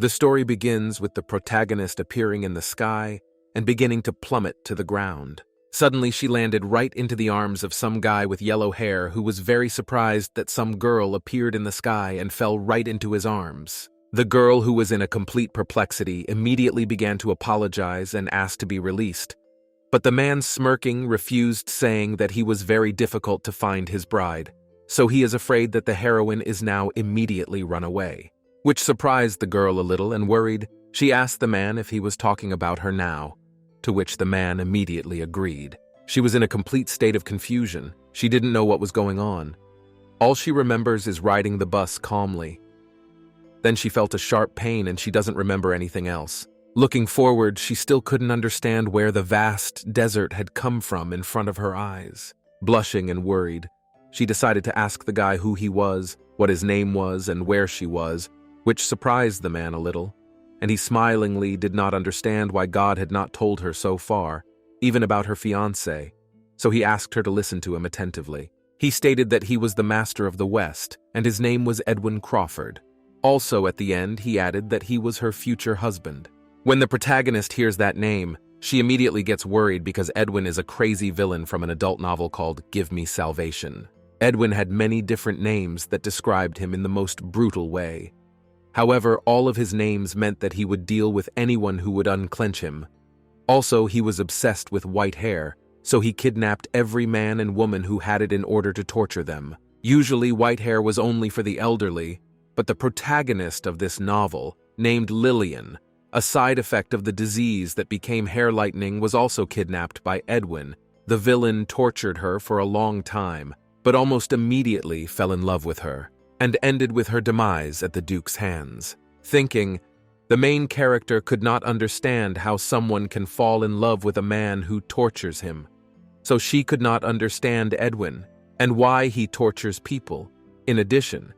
The story begins with the protagonist appearing in the sky and beginning to plummet to the ground. Suddenly, she landed right into the arms of some guy with yellow hair who was very surprised that some girl appeared in the sky and fell right into his arms. The girl, who was in a complete perplexity, immediately began to apologize and asked to be released. But the man, smirking, refused, saying that he was very difficult to find his bride, so he is afraid that the heroine is now immediately run away. Which surprised the girl a little, and worried, she asked the man if he was talking about her now, to which the man immediately agreed. She was in a complete state of confusion. She didn't know what was going on. All she remembers is riding the bus calmly. Then she felt a sharp pain and she doesn't remember anything else. Looking forward, she still couldn't understand where the vast desert had come from in front of her eyes. Blushing and worried, she decided to ask the guy who he was, what his name was, and where she was, which surprised the man a little, and he smilingly did not understand why God had not told her so far, even about her fiancé, so he asked her to listen to him attentively. He stated that he was the master of the West, and his name was Edwin Crawford. Also, at the end, he added that he was her future husband. When the protagonist hears that name, she immediately gets worried because Edwin is a crazy villain from an adult novel called Give Me Salvation. Edwin had many different names that described him in the most brutal way. However, all of his names meant that he would deal with anyone who would unclench him. Also, he was obsessed with white hair, so he kidnapped every man and woman who had it in order to torture them. Usually, white hair was only for the elderly, but the protagonist of this novel, named Lillian, a side effect of the disease that became hair lightening, was also kidnapped by Edwin. The villain tortured her for a long time, but almost immediately fell in love with her, and ended with her demise at the Duke's hands. Thinking, the main character could not understand how someone can fall in love with a man who tortures him. So she could not understand Edwin, and why he tortures people. In addition,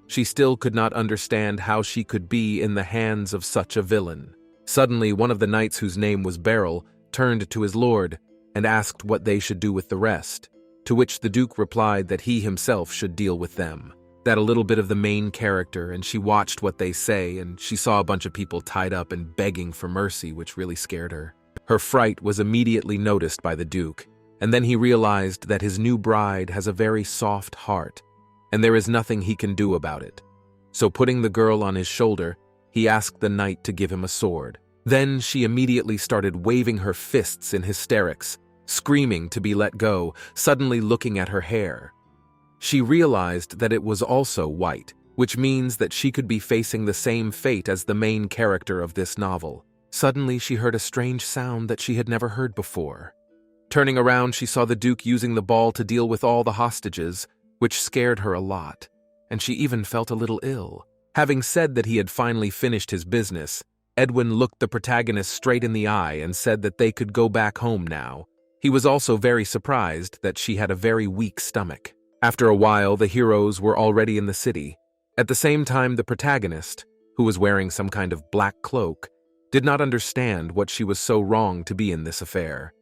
she still could not understand how she could be in the hands of such a villain. Suddenly, one of the knights, whose name was Beryl, turned to his lord and asked what they should do with the rest, to which the Duke replied that he himself should deal with them. That a little bit of the main character, and she watched what they say, and she saw a bunch of people tied up and begging for mercy, which really scared her. Her fright was immediately noticed by the Duke, and then he realized that his new bride has a very soft heart, and there is nothing he can do about it. So putting the girl on his shoulder, he asked the knight to give him a sword. Then she immediately started waving her fists in hysterics, screaming to be let go, suddenly looking at her hair. She realized that it was also white, which means that she could be facing the same fate as the main character of this novel. Suddenly, she heard a strange sound that she had never heard before. Turning around, she saw the Duke using the ball to deal with all the hostages, which scared her a lot, and she even felt a little ill. Having said that he had finally finished his business, Edwin looked the protagonist straight in the eye and said that they could go back home now. He was also very surprised that she had a very weak stomach. After a while, the heroes were already in the city. At the same time, the protagonist, who was wearing some kind of black cloak, did not understand what she was so wrong to be in this affair.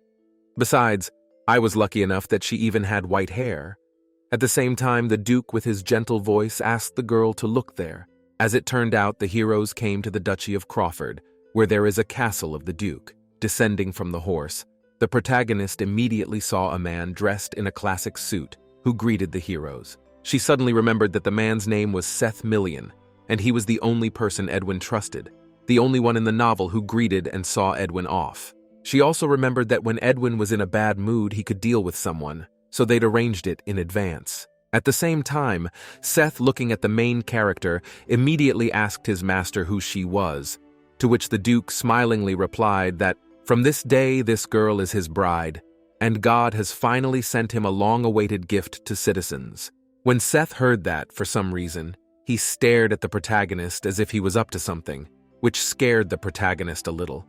Besides, I was lucky enough that she even had white hair. At the same time, the Duke, with his gentle voice, asked the girl to look there. As it turned out, the heroes came to the Duchy of Crawford, where there is a castle of the Duke. Descending from the horse, the protagonist immediately saw a man dressed in a classic suit, who greeted the heroes. She suddenly remembered that the man's name was Seth Million, and he was the only person Edwin trusted, the only one in the novel who greeted and saw Edwin off. She also remembered that when Edwin was in a bad mood, he could deal with someone, so they'd arranged it in advance. At the same time, Seth, looking at the main character, immediately asked his master who she was, to which the Duke smilingly replied that from this day this girl is his bride, and God has finally sent him a long-awaited gift to citizens. When Seth heard that, for some reason, he stared at the protagonist as if he was up to something, which scared the protagonist a little,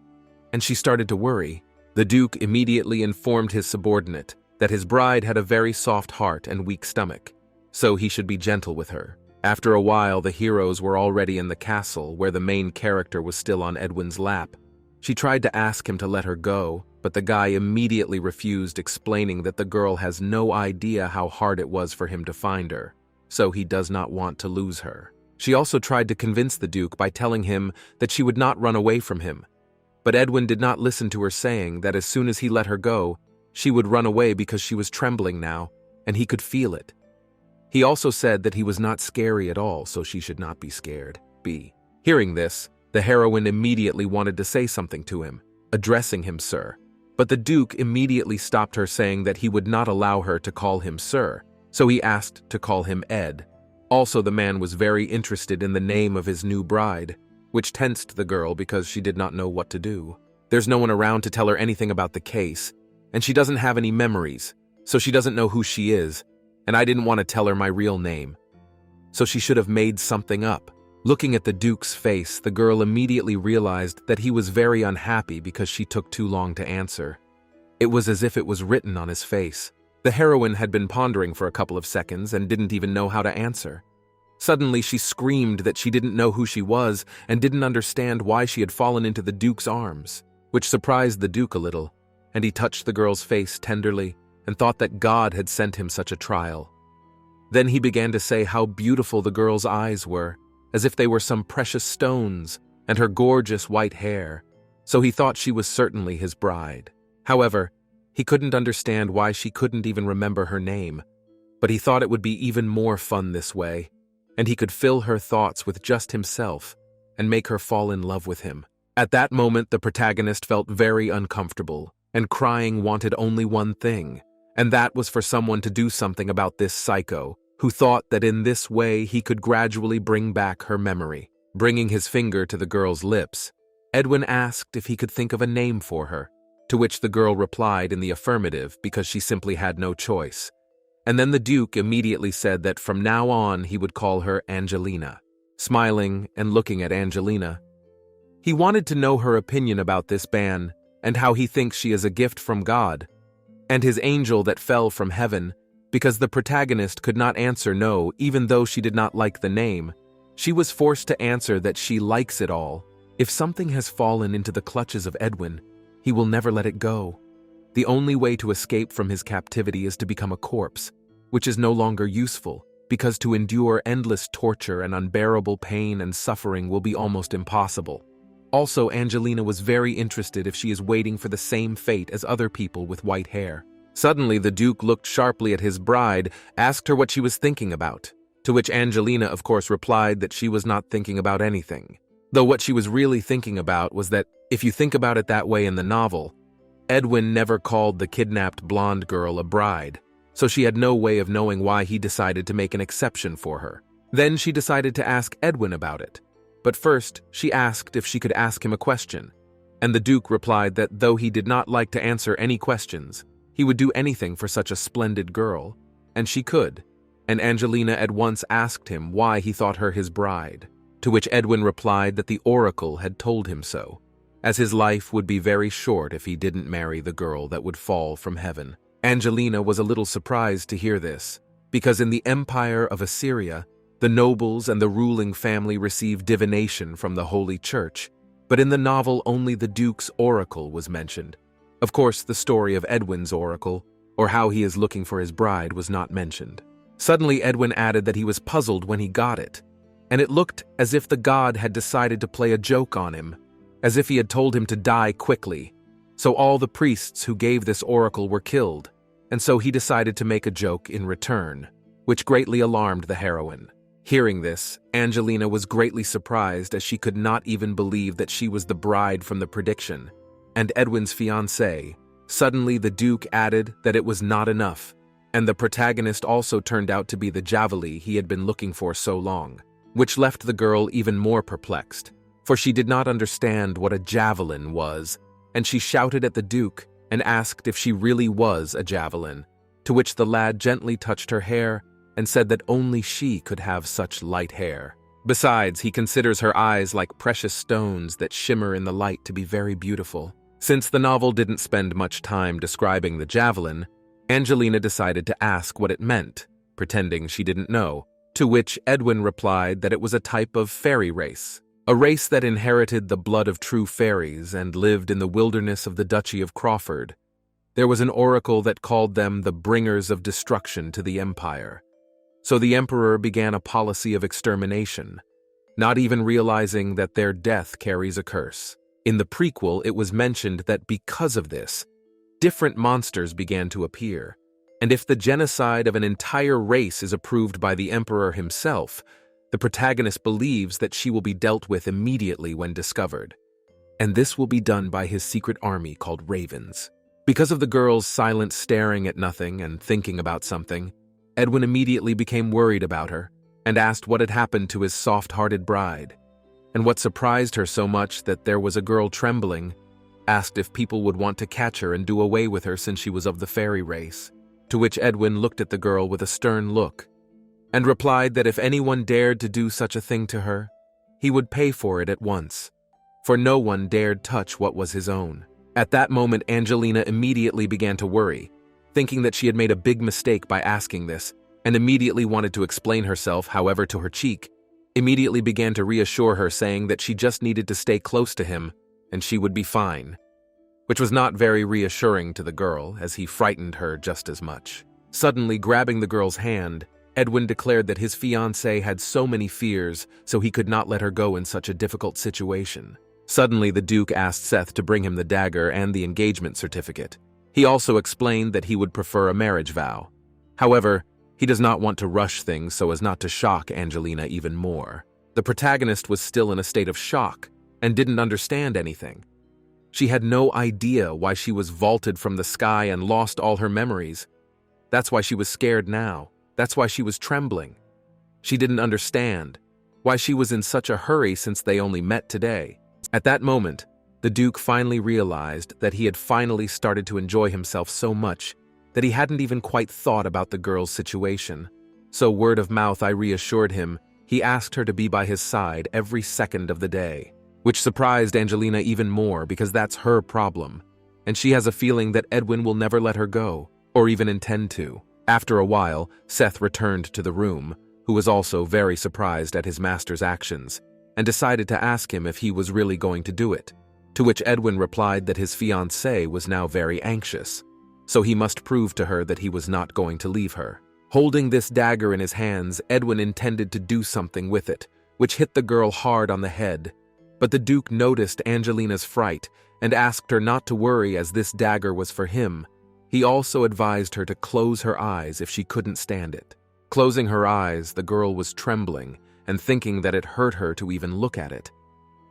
and she started to worry. The Duke immediately informed his subordinate that his bride had a very soft heart and weak stomach, so he should be gentle with her. After a while, the heroes were already in the castle, where the main character was still on Edwin's lap. She tried to ask him to let her go, but the guy immediately refused, explaining that the girl has no idea how hard it was for him to find her, so he does not want to lose her. She also tried to convince the Duke by telling him that she would not run away from him. But Edwin did not listen to her, saying that as soon as he let her go, she would run away because she was trembling now, and he could feel it. He also said that he was not scary at all, so she should not be scared. Hearing this, the heroine immediately wanted to say something to him, addressing him sir. But the Duke immediately stopped her, saying that he would not allow her to call him sir, so he asked to call him Ed. Also, the man was very interested in the name of his new bride, which tensed the girl because she did not know what to do. There's no one around to tell her anything about the case, and she doesn't have any memories, so she doesn't know who she is, and I didn't want to tell her my real name. So she should have made something up. Looking at the Duke's face, the girl immediately realized that he was very unhappy because she took too long to answer. It was as if it was written on his face. The heroine had been pondering for a couple of seconds and didn't even know how to answer. Suddenly, she screamed that she didn't know who she was and didn't understand why she had fallen into the Duke's arms, which surprised the Duke a little, and he touched the girl's face tenderly and thought that God had sent him such a trial. Then he began to say how beautiful the girl's eyes were, as if they were some precious stones, and her gorgeous white hair, so he thought she was certainly his bride. However, he couldn't understand why she couldn't even remember her name, but he thought it would be even more fun this way, and he could fill her thoughts with just himself and make her fall in love with him. At that moment, the protagonist felt very uncomfortable, and crying wanted only one thing, and that was for someone to do something about this psycho, who thought that in this way he could gradually bring back her memory. Bringing his finger to the girl's lips, Edwin asked if he could think of a name for her, to which the girl replied in the affirmative because she simply had no choice. And then the Duke immediately said that from now on he would call her Angelina. Smiling and looking at Angelina, he wanted to know her opinion about this ban and how he thinks she is a gift from God and his angel that fell from heaven, because the protagonist could not answer no even though she did not like the name. She was forced to answer that she likes it all. If something has fallen into the clutches of Edwin, he will never let it go. The only way to escape from his captivity is to become a corpse, which is no longer useful, because to endure endless torture and unbearable pain and suffering will be almost impossible. Also, Angelina was very interested if she is waiting for the same fate as other people with white hair. Suddenly, the Duke looked sharply at his bride, asked her what she was thinking about, to which Angelina, of course, replied that she was not thinking about anything. Though what she was really thinking about was that, if you think about it that way in the novel, Edwin never called the kidnapped blonde girl a bride, so she had no way of knowing why he decided to make an exception for her. Then she decided to ask Edwin about it. But first, she asked if she could ask him a question, and the Duke replied that though he did not like to answer any questions, he would do anything for such a splendid girl, and she could, and Angelina at once asked him why he thought her his bride, to which Edwin replied that the oracle had told him so, as his life would be very short if he didn't marry the girl that would fall from heaven. Angelina was a little surprised to hear this, because in the empire of Assyria, the nobles and the ruling family received divination from the Holy Church, but in the novel only the Duke's oracle was mentioned. Of course, the story of Edwin's oracle, or how he is looking for his bride, was not mentioned. Suddenly, Edwin added that he was puzzled when he got it, and it looked as if the god had decided to play a joke on him, as if he had told him to die quickly. So all the priests who gave this oracle were killed, and so he decided to make a joke in return, which greatly alarmed the heroine. Hearing this, Angelina was greatly surprised, as she could not even believe that she was the bride from the prediction, and Edwin's fiancée. Suddenly, the Duke added that it was not enough, and the protagonist also turned out to be the Javeli he had been looking for so long, which left the girl even more perplexed, for she did not understand what a javelin was, and she shouted at the Duke and asked if she really was a javelin, to which the lad gently touched her hair and said that only she could have such light hair. Besides, he considers her eyes like precious stones that shimmer in the light to be very beautiful. Since the novel didn't spend much time describing the javelin, Angelina decided to ask what it meant, pretending she didn't know, to which Edwin replied that it was a type of fairy race, a race that inherited the blood of true fairies and lived in the wilderness of the Duchy of Crawford. There was an oracle that called them the bringers of destruction to the empire. So the emperor began a policy of extermination, not even realizing that their death carries a curse. In the prequel, it was mentioned that because of this, different monsters began to appear, and if the genocide of an entire race is approved by the Emperor himself, the protagonist believes that she will be dealt with immediately when discovered. And this will be done by his secret army called Ravens. Because of the girl's silent staring at nothing and thinking about something, Edwin immediately became worried about her and asked what had happened to his soft-hearted bride. And what surprised her so much that there was a girl trembling, asked if people would want to catch her and do away with her since she was of the fairy race. To which Edwin looked at the girl with a stern look and replied that if anyone dared to do such a thing to her, he would pay for it at once, for no one dared touch what was his own. At that moment, Angelina immediately began to worry, thinking that she had made a big mistake by asking this, and immediately wanted to explain herself. However, to her cheek, immediately began to reassure her, saying that she just needed to stay close to him and she would be fine, which was not very reassuring to the girl, as he frightened her just as much. Suddenly, grabbing the girl's hand, Edwin declared that his fiancée had so many fears, so he could not let her go in such a difficult situation. Suddenly, the Duke asked Seth to bring him the dagger and the engagement certificate. He also explained that he would prefer a marriage vow. However, he does not want to rush things so as not to shock Angelina even more. The protagonist was still in a state of shock and didn't understand anything. She had no idea why she was vaulted from the sky and lost all her memories. That's why she was scared now. That's why she was trembling. She didn't understand why she was in such a hurry since they only met today. At that moment, the Duke finally realized that he had finally started to enjoy himself so much that he hadn't even quite thought about the girl's situation. So word of mouth, I reassured him, he asked her to be by his side every second of the day, which surprised Angelina even more because that's her problem, and she has a feeling that Edwin will never let her go, or even intend to. After a while, Seth returned to the room, who was also very surprised at his master's actions, and decided to ask him if he was really going to do it, to which Edwin replied that his fiancée was now very anxious, so he must prove to her that he was not going to leave her. Holding this dagger in his hands, Edwin intended to do something with it, which hit the girl hard on the head, but the Duke noticed Angelina's fright and asked her not to worry as this dagger was for him. He also advised her to close her eyes if she couldn't stand it. Closing her eyes, the girl was trembling and thinking that it hurt her to even look at it.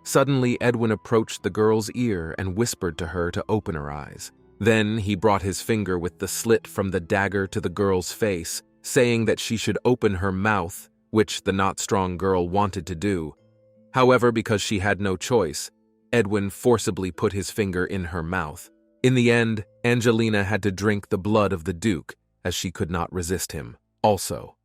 Suddenly, Edwin approached the girl's ear and whispered to her to open her eyes. Then he brought his finger with the slit from the dagger to the girl's face, saying that she should open her mouth, which the not-strong girl wanted to do. However, because she had no choice, Edwin forcibly put his finger in her mouth. In the end, Angelina had to drink the blood of the Duke, as she could not resist him, also.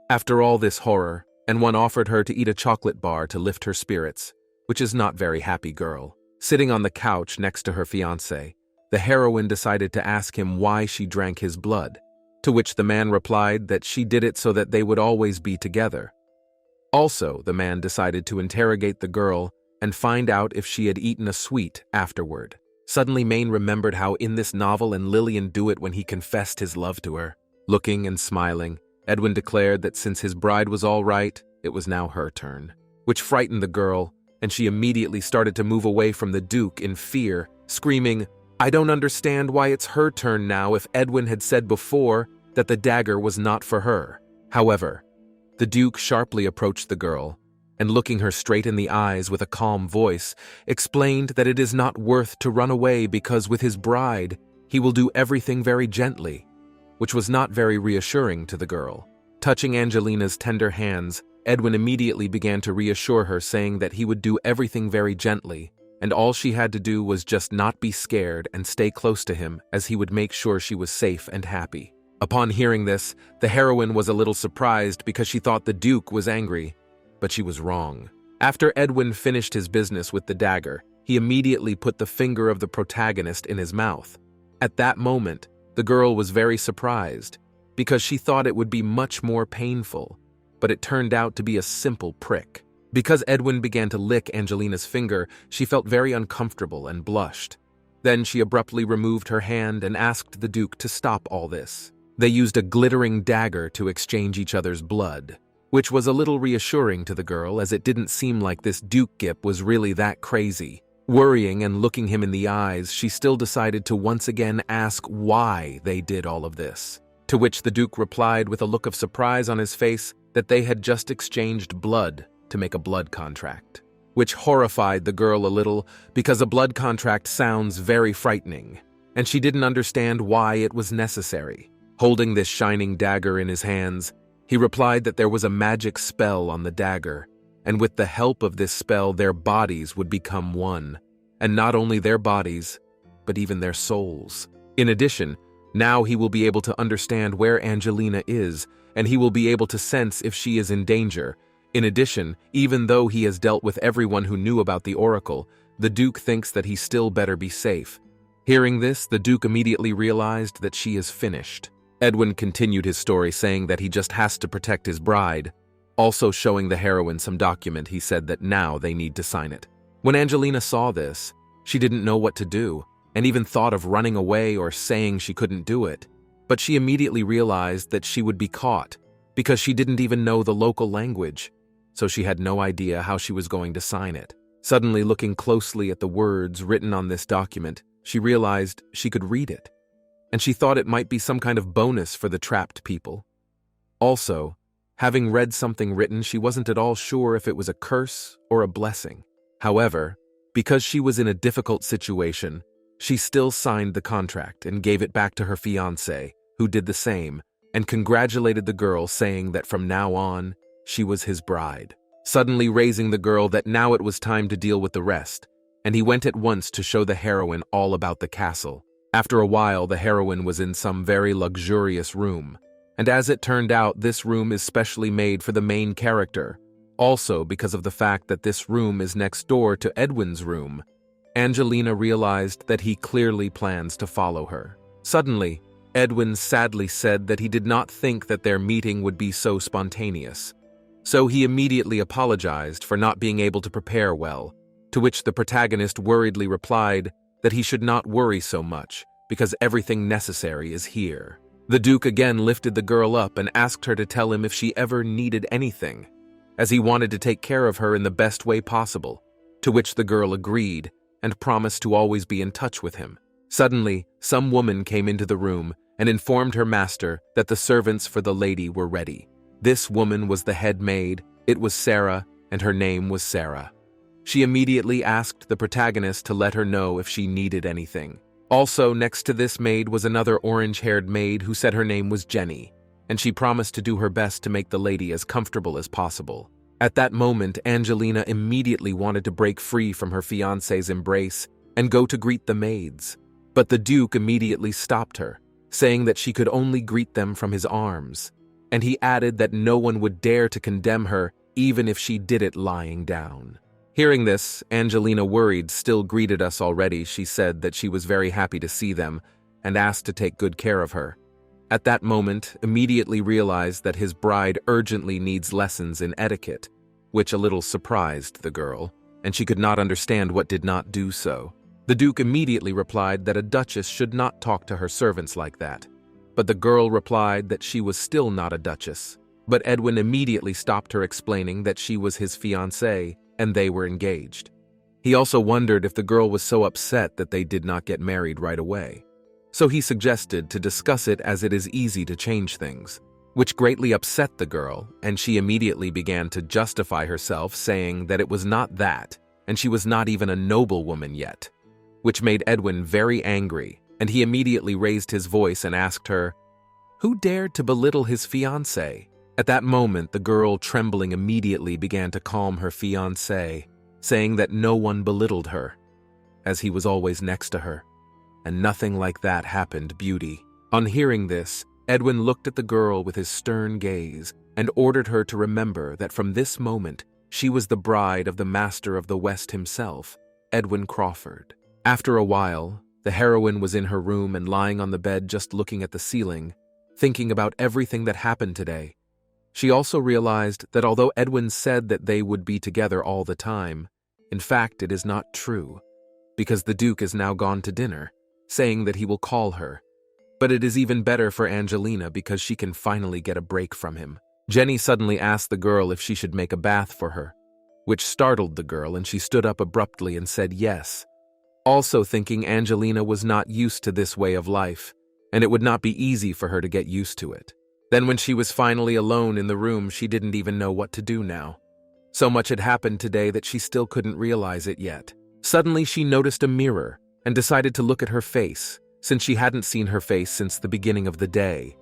After all this horror, and one offered her to eat a chocolate bar to lift her spirits, which is not very happy girl. Sitting on the couch next to her fiancé, the heroine decided to ask him why she drank his blood, to which the man replied that she did it so that they would always be together. Also, the man decided to interrogate the girl and find out if she had eaten a sweet afterward. Suddenly, Maine remembered how in this novel and Lillian do it when he confessed his love to her. Looking and smiling, Edwin declared that since his bride was all right, it was now her turn, which frightened the girl, and she immediately started to move away from the Duke in fear, screaming, "I don't understand why it's her turn now if Edwin had said before that the dagger was not for her." However, the Duke sharply approached the girl, and looking her straight in the eyes with a calm voice, explained that it is not worth to run away because with his bride, he will do everything very gently, which was not very reassuring to the girl. Touching Angelina's tender hands, Edwin immediately began to reassure her, saying that he would do everything very gently, and all she had to do was just not be scared and stay close to him, as he would make sure she was safe and happy. Upon hearing this, the heroine was a little surprised because she thought the Duke was angry, but she was wrong. After Edwin finished his business with the dagger, he immediately put the finger of the protagonist in his mouth. At that moment, the girl was very surprised, because she thought it would be much more painful, but it turned out to be a simple prick. Because Edwin began to lick Angelina's finger, she felt very uncomfortable and blushed. Then she abruptly removed her hand and asked the Duke to stop all this. They used a glittering dagger to exchange each other's blood. which was a little reassuring to the girl as it didn't seem like this Duke Gip was really that crazy. Worrying and looking him in the eyes, she still decided to once again ask why they did all of this. To which the Duke replied with a look of surprise on his face that they had just exchanged blood to make a blood contract, which horrified the girl a little because a blood contract sounds very frightening, and she didn't understand why it was necessary. Holding this shining dagger in his hands, he replied that there was a magic spell on the dagger, and with the help of this spell their bodies would become one, and not only their bodies, but even their souls. In addition, now he will be able to understand where Angelina is, and he will be able to sense if she is in danger. In addition, even though he has dealt with everyone who knew about the oracle, the Duke thinks that he still better be safe. Hearing this, the Duke immediately realized that she is finished. Edwin continued his story saying that he just has to protect his bride. Also showing the heroine some document, he said that now they need to sign it. When Angelina saw this, she didn't know what to do, and even thought of running away or saying she couldn't do it. But she immediately realized that she would be caught, because she didn't even know the local language, so she had no idea how she was going to sign it. Suddenly looking closely at the words written on this document, she realized she could read it, and she thought it might be some kind of bonus for the trapped people. Also, having read something written, she wasn't at all sure if it was a curse or a blessing. However, because she was in a difficult situation, she still signed the contract and gave it back to her fiancé, who did the same, and congratulated the girl, saying that from now on, she was his bride. Suddenly raising the girl that now it was time to deal with the rest, and he went at once to show the heroine all about the castle. After a while, the heroine was in some very luxurious room, and as it turned out, this room is specially made for the main character, also because of the fact that this room is next door to Edwin's room. Angelina realized that he clearly plans to follow her. Suddenly, Edwin sadly said that he did not think that their meeting would be so spontaneous. So he immediately apologized for not being able to prepare well, to which the protagonist worriedly replied that he should not worry so much because everything necessary is here. The Duke again lifted the girl up and asked her to tell him if she ever needed anything, as he wanted to take care of her in the best way possible, to which the girl agreed and promised to always be in touch with him. Suddenly, some woman came into the room and informed her master that the servants for the lady were ready. This woman was the head maid. It was Sarah, and her name was Sarah. She immediately asked the protagonist to let her know if she needed anything. Also, next to this maid was another orange-haired maid who said her name was Jenny, and she promised to do her best to make the lady as comfortable as possible. At that moment, Angelina immediately wanted to break free from her fiancé's embrace and go to greet the maids. But the Duke immediately stopped her, saying that she could only greet them from his arms, and he added that no one would dare to condemn her even if she did it lying down. Hearing this, Angelina, worried, still greeted us already. She said that she was very happy to see them and asked to take good care of her. At that moment, immediately realized that his bride urgently needs lessons in etiquette, which a little surprised the girl, and she could not understand what did not do so. The Duke immediately replied that a duchess should not talk to her servants like that, but the girl replied that she was still not a duchess. But Edwin immediately stopped her, explaining that she was his fiancée and they were engaged. He also wondered if the girl was so upset that they did not get married right away. So he suggested to discuss it, as it is easy to change things, which greatly upset the girl, and she immediately began to justify herself, saying that it was not that, and she was not even a noblewoman yet, which made Edwin very angry, and he immediately raised his voice and asked her, who dared to belittle his fiancé? At that moment, the girl, trembling, immediately began to calm her fiancé, saying that no one belittled her, as he was always next to her, and nothing like that happened, beauty. On hearing this, Edwin looked at the girl with his stern gaze and ordered her to remember that from this moment, she was the bride of the Master of the West himself, Edwin Crawford. After a while, the heroine was in her room and lying on the bed just looking at the ceiling, thinking about everything that happened today. She also realized that although Edwin said that they would be together all the time, in fact it is not true, because the Duke is now gone to dinner, saying that he will call her. But it is even better for Angelina because she can finally get a break from him. Jenny suddenly asked the girl if she should make a bath for her, which startled the girl, and she stood up abruptly and said yes, also thinking Angelina was not used to this way of life, and it would not be easy for her to get used to it. Then when she was finally alone in the room, she didn't even know what to do now. So much had happened today that she still couldn't realize it yet. Suddenly she noticed a mirror and decided to look at her face, since she hadn't seen her face since the beginning of the day.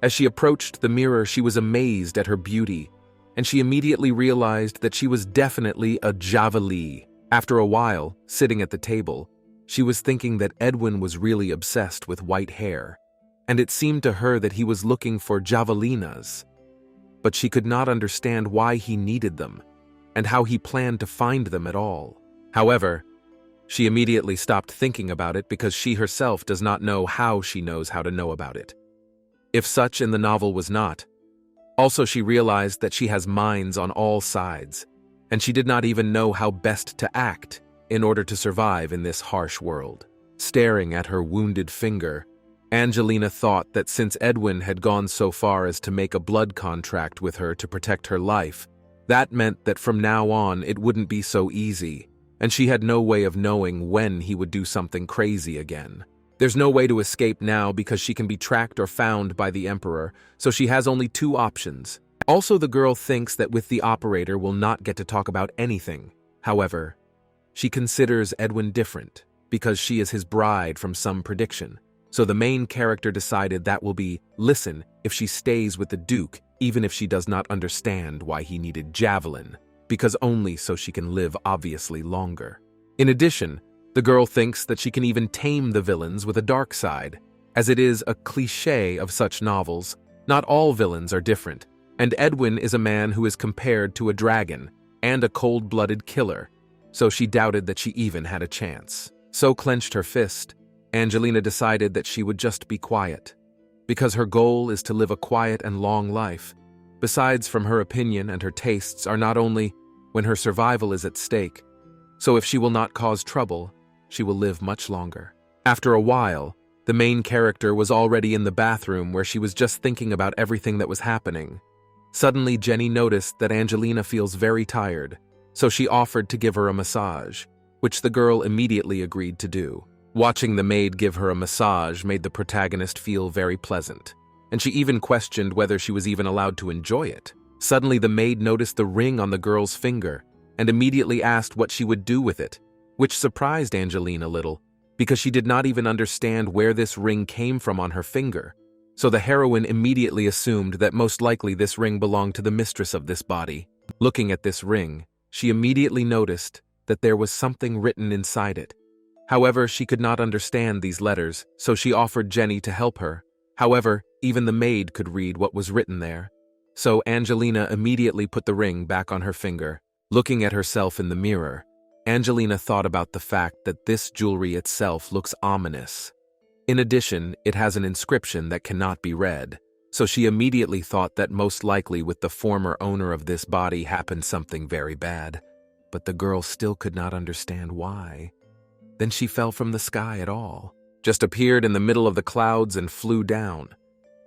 As she approached the mirror, she was amazed at her beauty, and she immediately realized that she was definitely a javali. After a while, sitting at the table, she was thinking that Edwin was really obsessed with white hair, and it seemed to her that he was looking for javelinas. But she could not understand why he needed them, and how he planned to find them at all. However, she immediately stopped thinking about it because she herself does not know how she knows how to know about it. If such in the novel was not. Also, she realized that she has minds on all sides, and she did not even know how best to act in order to survive in this harsh world. Staring at her wounded finger, Angelina thought that since Edwin had gone so far as to make a blood contract with her to protect her life, that meant that from now on it wouldn't be so easy, and she had no way of knowing when he would do something crazy again. There's no way to escape now because she can be tracked or found by the Emperor, so she has only two options. Also, the girl thinks that with the operator will not get to talk about anything. However, she considers Edwin different because she is his bride from some prediction. So the main character decided that will be listen if she stays with the Duke, even if she does not understand why he needed javelin, because only so she can live obviously longer. In addition, the girl thinks that she can even tame the villains with a dark side, as it is a cliché of such novels. Not all villains are different, and Edwin is a man who is compared to a dragon and a cold-blooded killer, so she doubted that she even had a chance. So clenched her fist, Angelina decided that she would just be quiet, because her goal is to live a quiet and long life. Besides, from her opinion and her tastes are not only when her survival is at stake, so if she will not cause trouble, she will live much longer. After a while, the main character was already in the bathroom where she was just thinking about everything that was happening. Suddenly, Jenny noticed that Angelina feels very tired, so she offered to give her a massage, which the girl immediately agreed to do. Watching the maid give her a massage made the protagonist feel very pleasant, and she even questioned whether she was even allowed to enjoy it. Suddenly, the maid noticed the ring on the girl's finger and immediately asked what she would do with it, which surprised Angelina a little, because she did not even understand where this ring came from on her finger. So the heroine immediately assumed that most likely this ring belonged to the mistress of this body. Looking at this ring, she immediately noticed that there was something written inside it. However, she could not understand these letters, so she offered Jenny to help her. However, even the maid could read what was written there. So Angelina immediately put the ring back on her finger. Looking at herself in the mirror, Angelina thought about the fact that this jewelry itself looks ominous. In addition, it has an inscription that cannot be read, so she immediately thought that most likely with the former owner of this body happened something very bad, but the girl still could not understand why. Then she fell from the sky at all, just appeared in the middle of the clouds and flew down.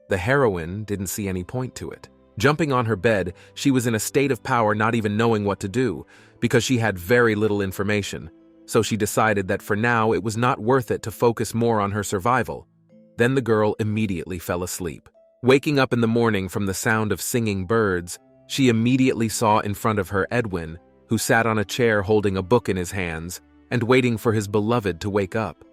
The heroine didn't see any point to it. Jumping on her bed, she was in a state of power, not even knowing what to do, because she had very little information, so she decided that for now it was not worth it to focus more on her survival. Then the girl immediately fell asleep. Waking up in the morning from the sound of singing birds, she immediately saw in front of her Edwin, who sat on a chair holding a book in his hands and waiting for his beloved to wake up.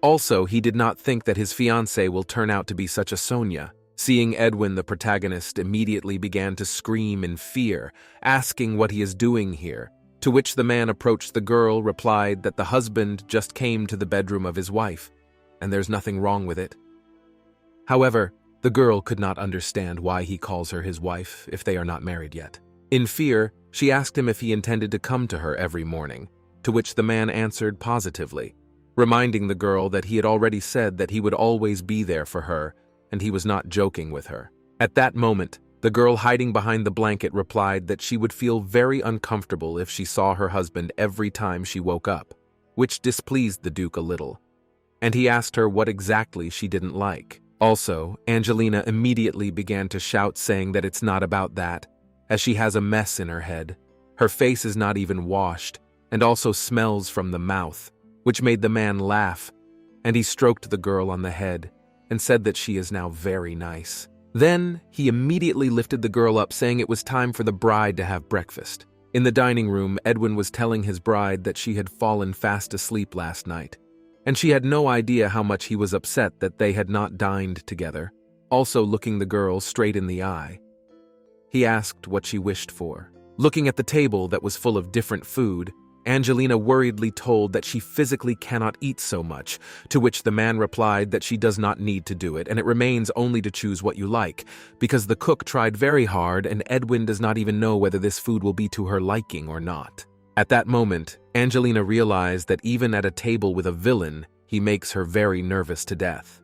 Also, he did not think that his fiancée will turn out to be such a Sonia. Seeing Edwin, the protagonist immediately began to scream in fear, asking what he is doing here, to which the man approached the girl, replied that the husband just came to the bedroom of his wife, and there's nothing wrong with it. However, the girl could not understand why he calls her his wife if they are not married yet. In fear, she asked him if he intended to come to her every morning, to which the man answered positively, reminding the girl that he had already said that he would always be there for her, and he was not joking with her. At that moment, the girl hiding behind the blanket replied that she would feel very uncomfortable if she saw her husband every time she woke up, which displeased the Duke a little, and he asked her what exactly she didn't like. Also, Angelina immediately began to shout, saying that it's not about that, as she has a mess in her head. Her face is not even washed, and also smells from the mouth, which made the man laugh, and he stroked the girl on the head and said that she is now very nice. Then, he immediately lifted the girl up, saying it was time for the bride to have breakfast. In the dining room, Edwin was telling his bride that she had fallen fast asleep last night, and she had no idea how much he was upset that they had not dined together. Also, looking the girl straight in the eye, he asked what she wished for. Looking at the table that was full of different food, Angelina worriedly told that she physically cannot eat so much, to which the man replied that she does not need to do it, and it remains only to choose what you like, because the cook tried very hard and Edwin does not even know whether this food will be to her liking or not. At that moment, Angelina realized that even at a table with a villain, he makes her very nervous to death.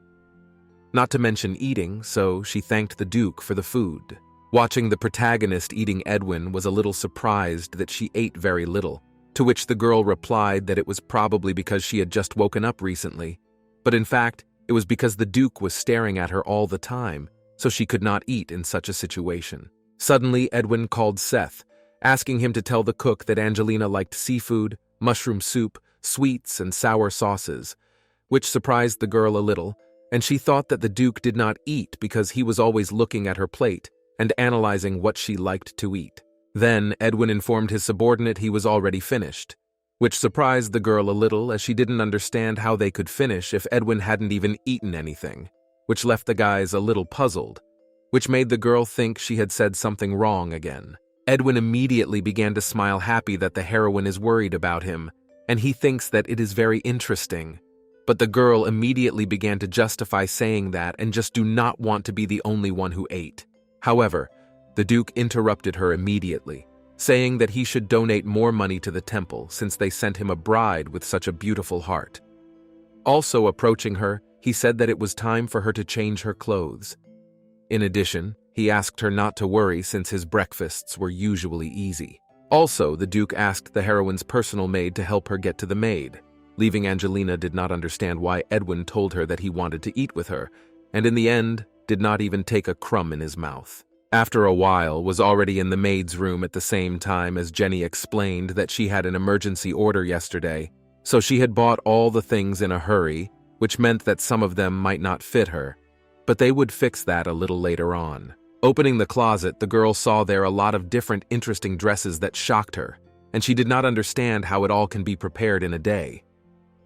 Not to mention eating, so she thanked the Duke for the food. Watching the protagonist eating Edwin was a little surprised that she ate very little, to which the girl replied that it was probably because she had just woken up recently, but in fact, it was because the Duke was staring at her all the time, so she could not eat in such a situation. Suddenly, Edwin called Seth, asking him to tell the cook that Angelina liked seafood, mushroom soup, sweets, and sour sauces, which surprised the girl a little, and she thought that the Duke did not eat because he was always looking at her plate and analyzing what she liked to eat. Then Edwin informed his subordinate he was already finished, which surprised the girl a little as she didn't understand how they could finish if Edwin hadn't even eaten anything, which left the guys a little puzzled, which made the girl think she had said something wrong again. Edwin immediately began to smile, happy that the heroine is worried about him, and he thinks that it is very interesting. But the girl immediately began to justify saying that and just do not want to be the only one who ate. However, the Duke interrupted her immediately, saying that he should donate more money to the temple since they sent him a bride with such a beautiful heart. Also approaching her, he said that it was time for her to change her clothes. In addition, he asked her not to worry since his breakfasts were usually easy. Also, the Duke asked the heroine's personal maid to help her get to the maid, leaving Angelina did not understand why Edwin told her that he wanted to eat with her, and in the end, did not even take a crumb in his mouth. After a while, was already in the maid's room at the same time as Jenny explained that she had an emergency order yesterday, so she had bought all the things in a hurry, which meant that some of them might not fit her, but they would fix that a little later on. Opening the closet, the girl saw there a lot of different interesting dresses that shocked her, and she did not understand how it all can be prepared in a day.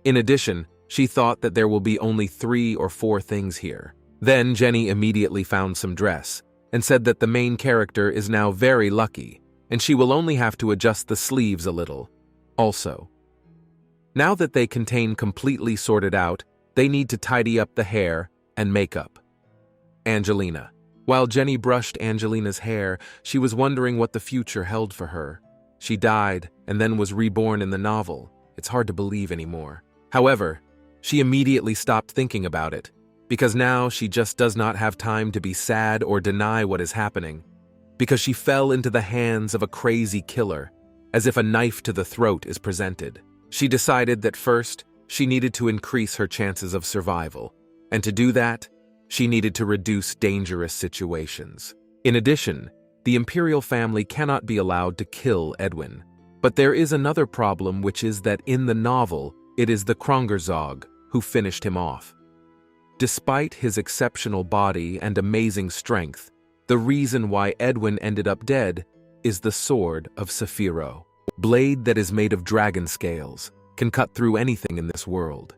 In addition, she thought that there will be only 3 or 4 things here. Then Jenny immediately found some dress, and said that the main character is now very lucky, and she will only have to adjust the sleeves a little. Also, now that they contain completely sorted out, they need to tidy up the hair and makeup. Angelina. While Jenny brushed Angelina's hair, she was wondering what the future held for her. She died and then was reborn in the novel. It's hard to believe anymore. However, she immediately stopped thinking about it, because now she just does not have time to be sad or deny what is happening, because she fell into the hands of a crazy killer, as if a knife to the throat is presented. She decided that first, she needed to increase her chances of survival, and to do that, she needed to reduce dangerous situations. In addition, the imperial family cannot be allowed to kill Edwin, but there is another problem, which is that in the novel, it is the Krongerzog who finished him off. Despite his exceptional body and amazing strength, the reason why Edwin ended up dead is the sword of Saphiro. Blade that is made of dragon scales, can cut through anything in this world.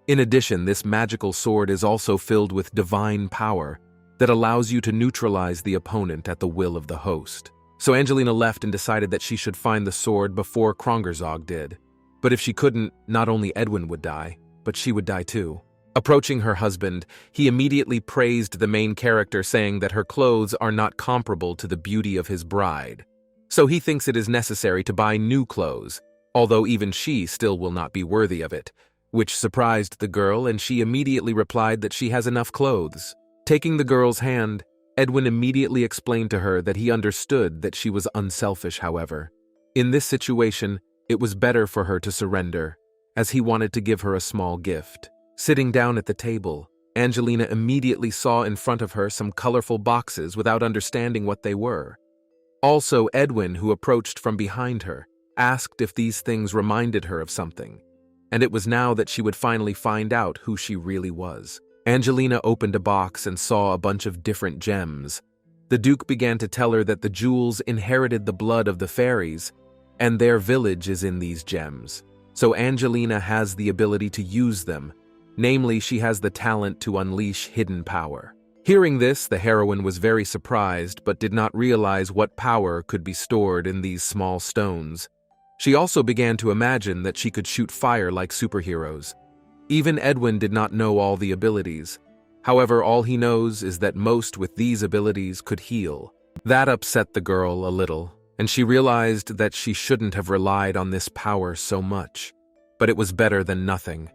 In addition, this magical sword is also filled with divine power that allows you to neutralize the opponent at the will of the host. So Angelina left and decided that she should find the sword before Krongerzog did. But if she couldn't, not only Edwin would die, but she would die too. Approaching her husband, he immediately praised the main character, saying that her clothes are not comparable to the beauty of his bride. So he thinks it is necessary to buy new clothes, although even she still will not be worthy of it, which surprised the girl, and she immediately replied that she has enough clothes. Taking the girl's hand, Edwin immediately explained to her that he understood that she was unselfish, however. In this situation, it was better for her to surrender, as he wanted to give her a small gift. Sitting down at the table, Angelina immediately saw in front of her some colorful boxes without understanding what they were. Also, Edwin, who approached from behind her, asked if these things reminded her of something, and it was now that she would finally find out who she really was. Angelina opened a box and saw a bunch of different gems. The Duke began to tell her that the jewels inherited the blood of the fairies, and their village is in these gems. So Angelina has the ability to use them, namely she has the talent to unleash hidden power. Hearing this, the heroine was very surprised but did not realize what power could be stored in these small stones. She also began to imagine that she could shoot fire like superheroes. Even Edwin did not know all the abilities. However, all he knows is that most with these abilities could heal. That upset the girl a little, and she realized that she shouldn't have relied on this power so much. But it was better than nothing.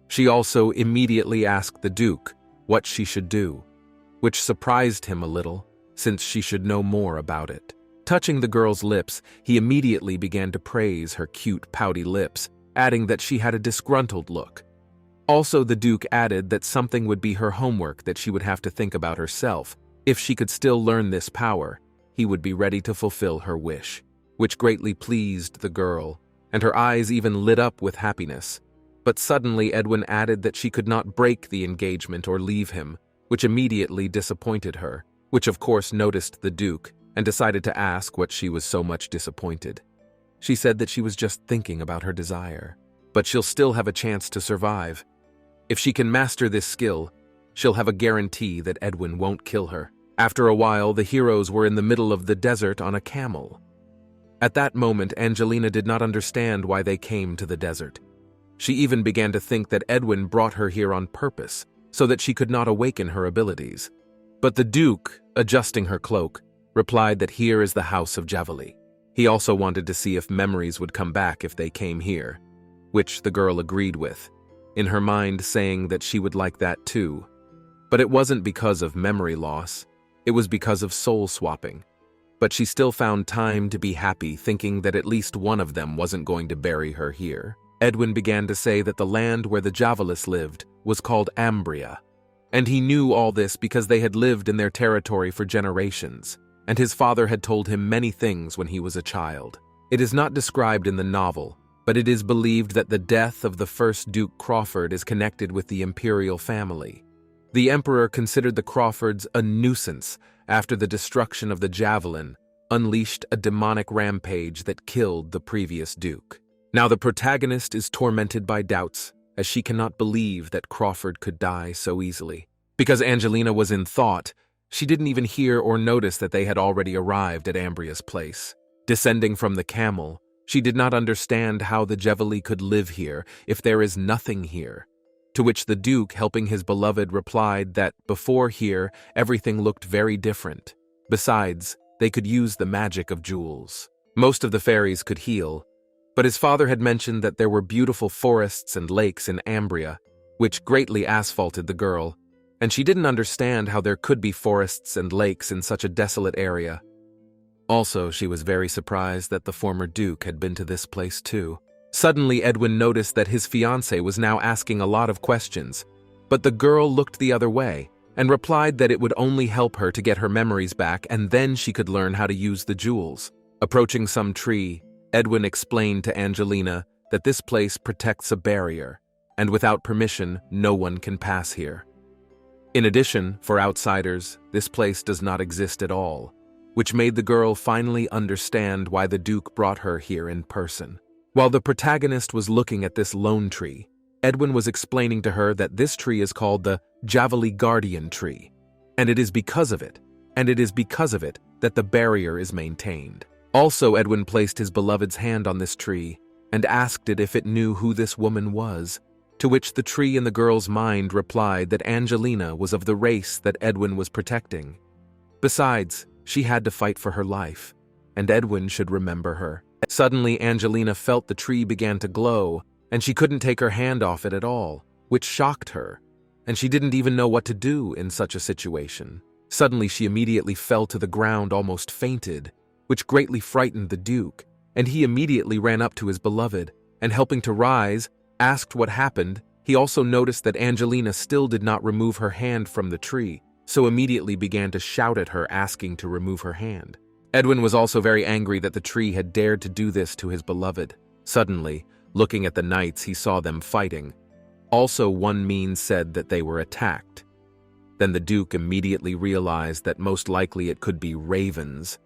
She also immediately asked the Duke what she should do, which surprised him a little, since she should know more about it. Touching the girl's lips, he immediately began to praise her cute, pouty lips, adding that she had a disgruntled look. Also, the Duke added that something would be her homework that she would have to think about herself. If she could still learn this power, he would be ready to fulfill her wish, which greatly pleased the girl, and her eyes even lit up with happiness. But suddenly Edwin added that she could not break the engagement or leave him, which immediately disappointed her, which of course noticed the Duke, and decided to ask what she was so much disappointed. She said that she was just thinking about her desire, but she'll still have a chance to survive. If she can master this skill, she'll have a guarantee that Edwin won't kill her. After a while, the heroes were in the middle of the desert on a camel. At that moment, Angelina did not understand why they came to the desert. She even began to think that Edwin brought her here on purpose, so that she could not awaken her abilities. But the Duke, adjusting her cloak, replied that here is the house of Javali. He also wanted to see if memories would come back if they came here, which the girl agreed with, in her mind saying that she would like that too. But it wasn't because of memory loss, it was because of soul swapping. But she still found time to be happy, thinking that at least one of them wasn't going to bury her here. Edwin began to say that the land where the Javalis lived was called Ambria, and he knew all this because they had lived in their territory for generations, and his father had told him many things when he was a child. It is not described in the novel, but it is believed that the death of the first Duke Crawford is connected with the imperial family. The emperor considered the Crawfords a nuisance after the destruction of the Javelin unleashed a demonic rampage that killed the previous duke. Now the protagonist is tormented by doubts, as she cannot believe that Crawford could die so easily. Because Angelina was in thought, she didn't even hear or notice that they had already arrived at Ambria's place. Descending from the camel, she did not understand how the Javali could live here if there is nothing here. To which the Duke, helping his beloved, replied that before here, everything looked very different. Besides, they could use the magic of jewels. Most of the fairies could heal, but his father had mentioned that there were beautiful forests and lakes in Ambria, which greatly asphalted the girl, and she didn't understand how there could be forests and lakes in such a desolate area. Also, she was very surprised that the former Duke had been to this place too. Suddenly, Edwin noticed that his fiancée was now asking a lot of questions, but the girl looked the other way and replied that it would only help her to get her memories back and then she could learn how to use the jewels. Approaching some tree, Edwin explained to Angelina that this place protects a barrier, and without permission, no one can pass here. In addition, for outsiders, this place does not exist at all, which made the girl finally understand why the Duke brought her here in person. While the protagonist was looking at this lone tree, Edwin was explaining to her that this tree is called the Javali Guardian Tree, and it is because of it that the barrier is maintained. Also, Edwin placed his beloved's hand on this tree and asked it if it knew who this woman was, to which the tree in the girl's mind replied that Angelina was of the race that Edwin was protecting. Besides, she had to fight for her life, and Edwin should remember her. Suddenly, Angelina felt the tree began to glow, and she couldn't take her hand off it at all, which shocked her, and she didn't even know what to do in such a situation. Suddenly, she immediately fell to the ground, almost fainted, which greatly frightened the Duke, and he immediately ran up to his beloved, and helping to rise, asked what happened, He also noticed that Angelina still did not remove her hand from the tree, so immediately began to shout at her, asking to remove her hand. Edwin was also very angry that the tree had dared to do this to his beloved. Suddenly, looking at the knights, he saw them fighting. Also, one means said that they were attacked. Then the Duke immediately realized that most likely it could be ravens.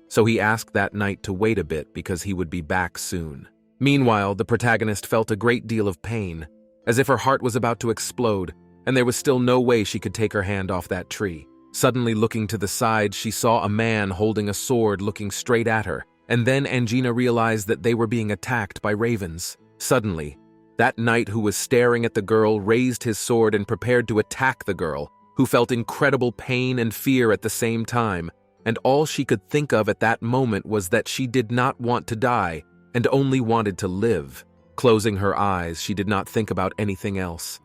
So he asked that knight to wait a bit because he would be back soon. Meanwhile, the protagonist felt a great deal of pain, as if her heart was about to explode, and there was still no way she could take her hand off that tree. Suddenly looking to the side, she saw a man holding a sword looking straight at her, and then Angina realized that they were being attacked by ravens. Suddenly, that knight who was staring at the girl raised his sword and prepared to attack the girl, who felt incredible pain and fear at the same time, and all she could think of at that moment was that she did not want to die and only wanted to live. Closing her eyes, she did not think about anything else.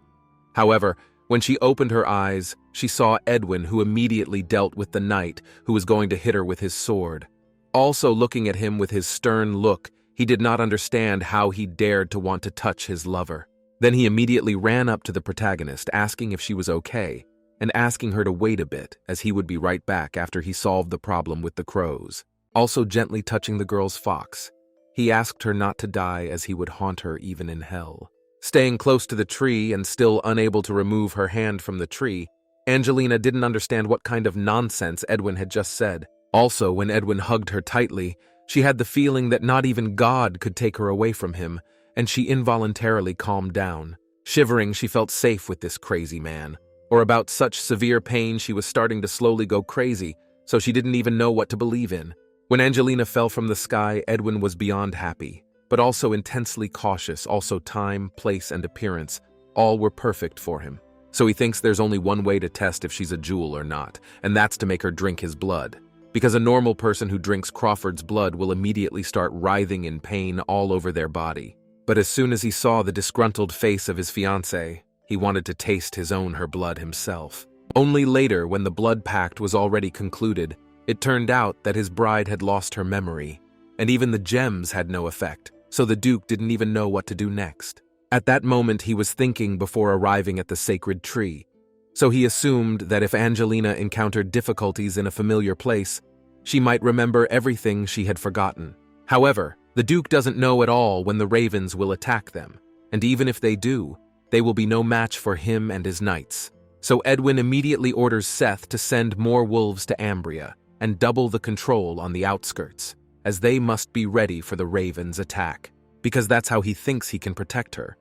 However, when she opened her eyes, she saw Edwin, who immediately dealt with the knight who was going to hit her with his sword. Also looking at him with his stern look, he did not understand how he dared to want to touch his lover. Then he immediately ran up to the protagonist, asking if she was okay, and asking her to wait a bit, as he would be right back after he solved the problem with the crows. Also gently touching the girl's fox, he asked her not to die, as he would haunt her even in hell. Staying close to the tree and still unable to remove her hand from the tree, Angelina didn't understand what kind of nonsense Edwin had just said. Also, when Edwin hugged her tightly, she had the feeling that not even God could take her away from him, and she involuntarily calmed down. Shivering, she felt safe with this crazy man. Or about such severe pain, she was starting to slowly go crazy, so she didn't even know what to believe in. When Angelina fell from the sky, Edwin was beyond happy, but also intensely cautious. Also time, place, and appearance, all were perfect for him. So he thinks there's only one way to test if she's a jewel or not, and that's to make her drink his blood. Because a normal person who drinks Crawford's blood will immediately start writhing in pain all over their body. But as soon as he saw the disgruntled face of his fiancée, he wanted to taste her blood himself. Only later, when the blood pact was already concluded, it turned out that his bride had lost her memory, and even the gems had no effect, so the Duke didn't even know what to do next. At that moment, he was thinking before arriving at the sacred tree, so he assumed that if Angelina encountered difficulties in a familiar place, she might remember everything she had forgotten. However, the Duke doesn't know at all when the ravens will attack them, and even if they do, they will be no match for him and his knights. So Edwin immediately orders Seth to send more wolves to Ambria and double the control on the outskirts, as they must be ready for the ravens' attack, because that's how he thinks he can protect her.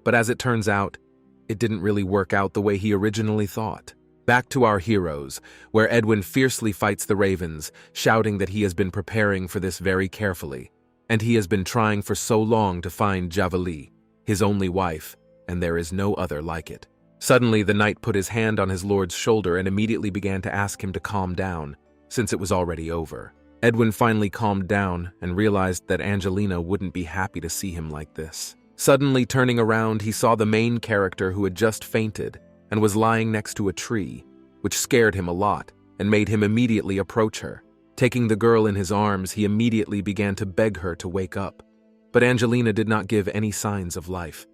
But as it turns out, it didn't really work out the way he originally thought. Back to our heroes, where Edwin fiercely fights the ravens, shouting that he has been preparing for this very carefully, and he has been trying for so long to find Javali, his only wife, and there is no other like it. Suddenly, the knight put his hand on his lord's shoulder and immediately began to ask him to calm down, since it was already over. Edwin finally calmed down and realized that Angelina wouldn't be happy to see him like this. Suddenly turning around, he saw the main character who had just fainted and was lying next to a tree, which scared him a lot and made him immediately approach her. Taking the girl in his arms, he immediately began to beg her to wake up. But Angelina did not give any signs of life.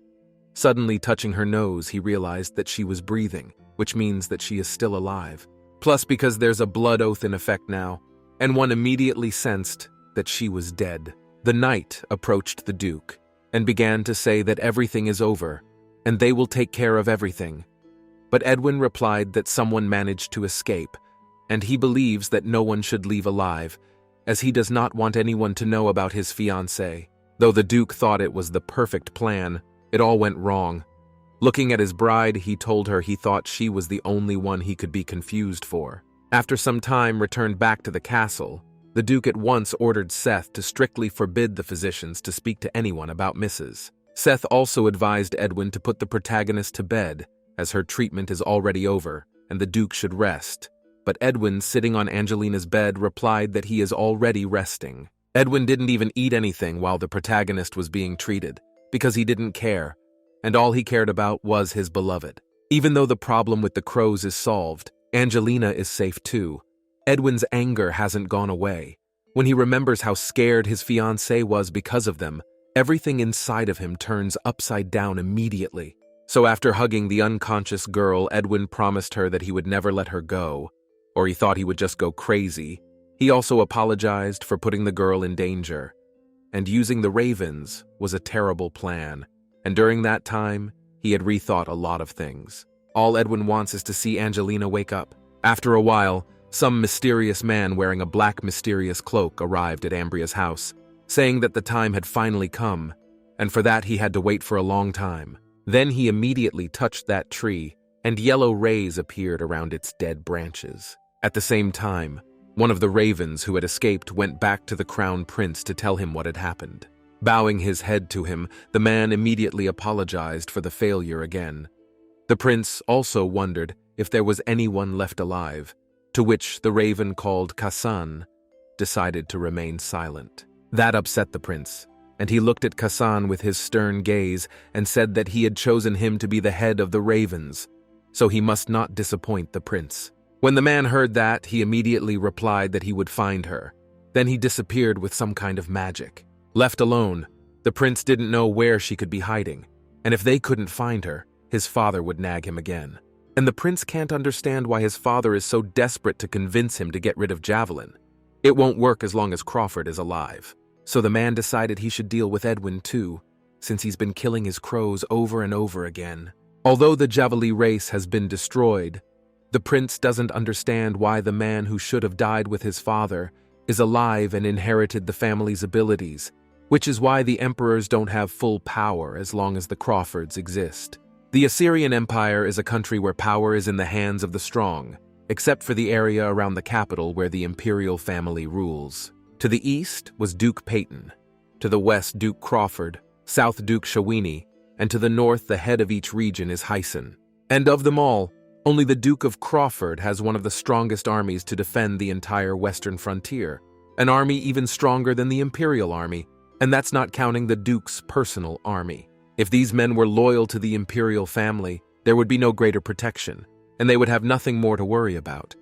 Suddenly touching her nose, he realized that she was breathing, which means that she is still alive. Plus, because there's a blood oath in effect now, and one immediately sensed that she was dead. The knight approached the Duke and began to say that everything is over, and they will take care of everything. But Edwin replied that someone managed to escape, and he believes that no one should leave alive, as he does not want anyone to know about his fiancée. Though the Duke thought it was the perfect plan, it all went wrong. Looking at his bride, he told her he thought she was the only one he could be confused for. After some time returned back to the castle, the Duke at once ordered Seth to strictly forbid the physicians to speak to anyone about Mrs. Seth also advised Edwin to put the protagonist to bed, as her treatment is already over, and the Duke should rest. But Edwin, sitting on Angelina's bed, replied that he is already resting. Edwin didn't even eat anything while the protagonist was being treated, because he didn't care, and all he cared about was his beloved. Even though the problem with the crows is solved, Angelina is safe too. Edwin's anger hasn't gone away. When he remembers how scared his fiancée was because of them, everything inside of him turns upside down immediately. So after hugging the unconscious girl, Edwin promised her that he would never let her go, or he thought he would just go crazy. He also apologized for putting the girl in danger. And using the ravens was a terrible plan, and during that time, he had rethought a lot of things. All Edwin wants is to see Angelina wake up. After a while, some mysterious man wearing a black mysterious cloak arrived at Ambria's house, saying that the time had finally come, and for that he had to wait for a long time. Then he immediately touched that tree, and yellow rays appeared around its dead branches. At the same time, one of the ravens who had escaped went back to the crown prince to tell him what had happened. Bowing his head to him, the man immediately apologized for the failure again. The prince also wondered if there was anyone left alive, to which the raven called Kasan decided to remain silent. That upset the prince, and he looked at Kasan with his stern gaze and said that he had chosen him to be the head of the ravens, so he must not disappoint the prince. When the man heard that, he immediately replied that he would find her. Then he disappeared with some kind of magic. Left alone, the prince didn't know where she could be hiding, and if they couldn't find her, his father would nag him again. And the prince can't understand why his father is so desperate to convince him to get rid of Javelin. It won't work as long as Crawford is alive. So the man decided he should deal with Edwin too, since he's been killing his crows over and over again. Although the Javali race has been destroyed, the prince doesn't understand why the man who should have died with his father is alive and inherited the family's abilities, which is why the emperors don't have full power as long as the Crawfords exist. The Assyrian Empire is a country where power is in the hands of the strong, except for the area around the capital where the imperial family rules. To the east was Duke Peyton, to the west Duke Crawford, south Duke Shawini, and to the north the head of each region is Hyson. And of them all, only the Duke of Crawford has one of the strongest armies to defend the entire western frontier, an army even stronger than the imperial army, and that's not counting the Duke's personal army. If these men were loyal to the imperial family, there would be no greater protection, and they would have nothing more to worry about.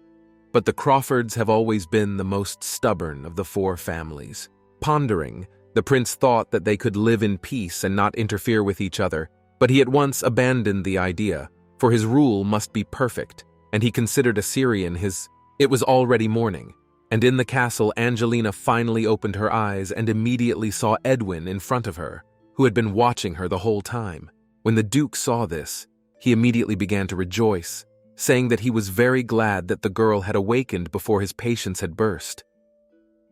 But the Crawfords have always been the most stubborn of the four families. Pondering, the prince thought that they could live in peace and not interfere with each other, but he at once abandoned the idea, for his rule must be perfect, and he considered Assyrian his... It was already morning, and in the castle Angelina finally opened her eyes and immediately saw Edwin in front of her, who had been watching her the whole time. When the Duke saw this, he immediately began to rejoice, saying that he was very glad that the girl had awakened before his patience had burst.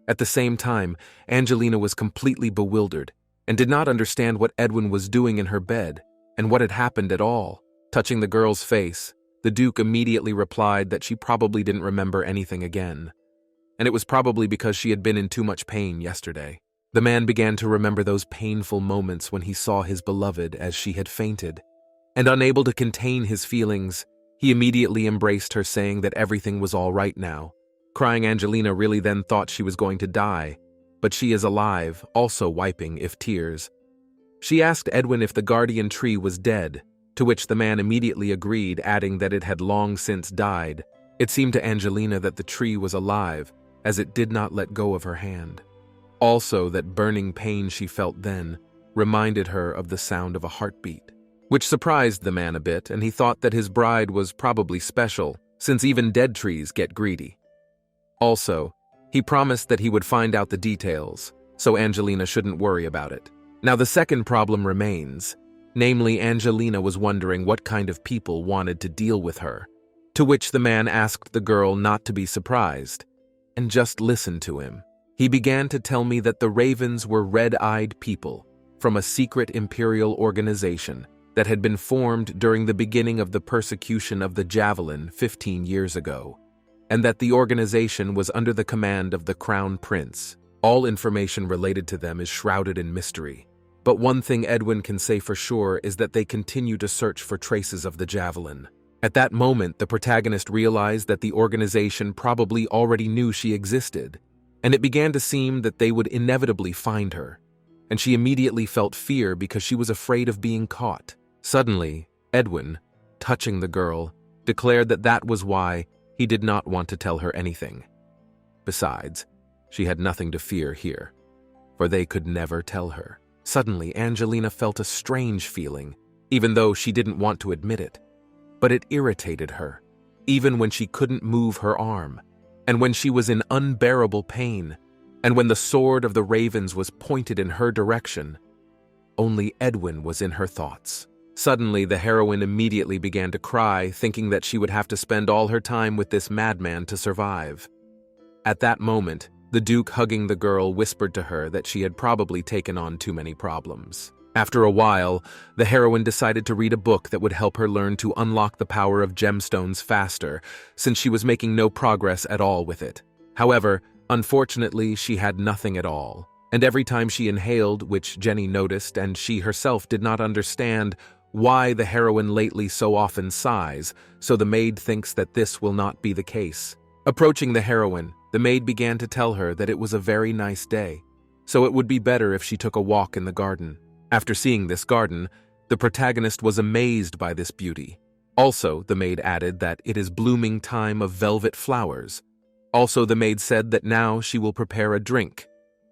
At the same time, Angelina was completely bewildered and did not understand what Edwin was doing in her bed and what had happened at all. Touching the girl's face, the Duke immediately replied that she probably didn't remember anything again, and it was probably because she had been in too much pain yesterday. The man began to remember those painful moments when he saw his beloved as she had fainted, and unable to contain his feelings, he immediately embraced her, saying that everything was all right now. Crying Angelina really then thought she was going to die, but she is alive, also wiping if tears. She asked Edwin if the guardian tree was dead, to which the man immediately agreed, adding that it had long since died. It seemed to Angelina that the tree was alive, as it did not let go of her hand. Also, that burning pain she felt then reminded her of the sound of a heartbeat, which surprised the man a bit, and he thought that his bride was probably special, since even dead trees get greedy. Also, he promised that he would find out the details, so Angelina shouldn't worry about it. Now the second problem remains. Namely, Angelina was wondering what kind of people wanted to deal with her, to which the man asked the girl not to be surprised, and just listen to him. He began to tell me that the Ravens were red-eyed people from a secret imperial organization that had been formed during the beginning of the persecution of the Javelin 15 years ago, and that the organization was under the command of the Crown Prince. All information related to them is shrouded in mystery. But one thing Edwin can say for sure is that they continue to search for traces of the Javelin. At that moment, the protagonist realized that the organization probably already knew she existed, and it began to seem that they would inevitably find her, and she immediately felt fear because she was afraid of being caught. Suddenly, Edwin, touching the girl, declared that that was why he did not want to tell her anything. Besides, she had nothing to fear here, for they could never tell her. Suddenly, Angelina felt a strange feeling, even though she didn't want to admit it. But it irritated her, even when she couldn't move her arm, and when she was in unbearable pain, and when the sword of the ravens was pointed in her direction. Only Edwin was in her thoughts. Suddenly, the heroine immediately began to cry, thinking that she would have to spend all her time with this madman to survive. At that moment, the Duke, hugging the girl, whispered to her that she had probably taken on too many problems. After a while, the heroine decided to read a book that would help her learn to unlock the power of gemstones faster, since she was making no progress at all with it. However, unfortunately, she had nothing at all, and every time she inhaled, which Jenny noticed and she herself did not understand why the heroine lately so often sighs, so the maid thinks that this will not be the case. Approaching the heroine, the maid began to tell her that it was a very nice day, so it would be better if she took a walk in the garden. After seeing this garden, the protagonist was amazed by this beauty. Also, the maid added that it is blooming time of velvet flowers. Also, the maid said that now she will prepare a drink,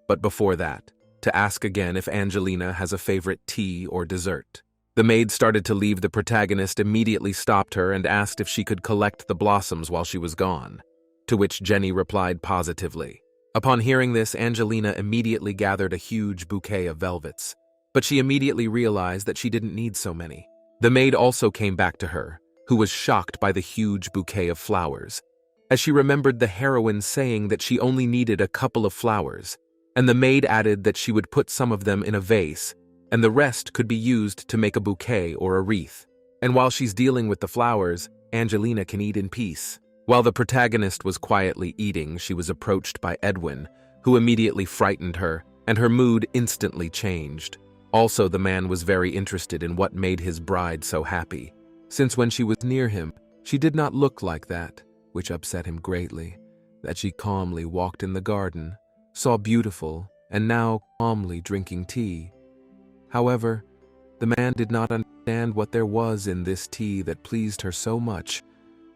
but before that, to ask again if Angelina has a favorite tea or dessert. The maid started to leave. The protagonist immediately stopped her and asked if she could collect the blossoms while she was gone, to which Jenny replied positively. Upon hearing this, Angelina immediately gathered a huge bouquet of velvets, but she immediately realized that she didn't need so many. The maid also came back to her, who was shocked by the huge bouquet of flowers, as she remembered the heroine saying that she only needed a couple of flowers, and the maid added that she would put some of them in a vase, and the rest could be used to make a bouquet or a wreath. And while she's dealing with the flowers, Angelina can eat in peace. While the protagonist was quietly eating, she was approached by Edwin, who immediately frightened her, and her mood instantly changed. Also, the man was very interested in what made his bride so happy, since when she was near him, she did not look like that, which upset him greatly, that she calmly walked in the garden, saw beautiful, and now calmly drinking tea. However, the man did not understand what there was in this tea that pleased her so much,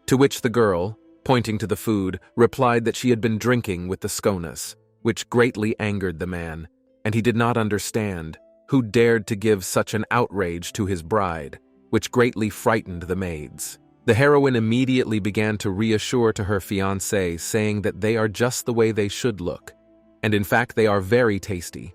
to which the girl, pointing to the food, replied that she had been drinking with the scones, which greatly angered the man, and he did not understand who dared to give such an outrage to his bride, which greatly frightened the maids. The heroine immediately began to reassure to her fiancé, saying that they are just the way they should look, and in fact they are very tasty.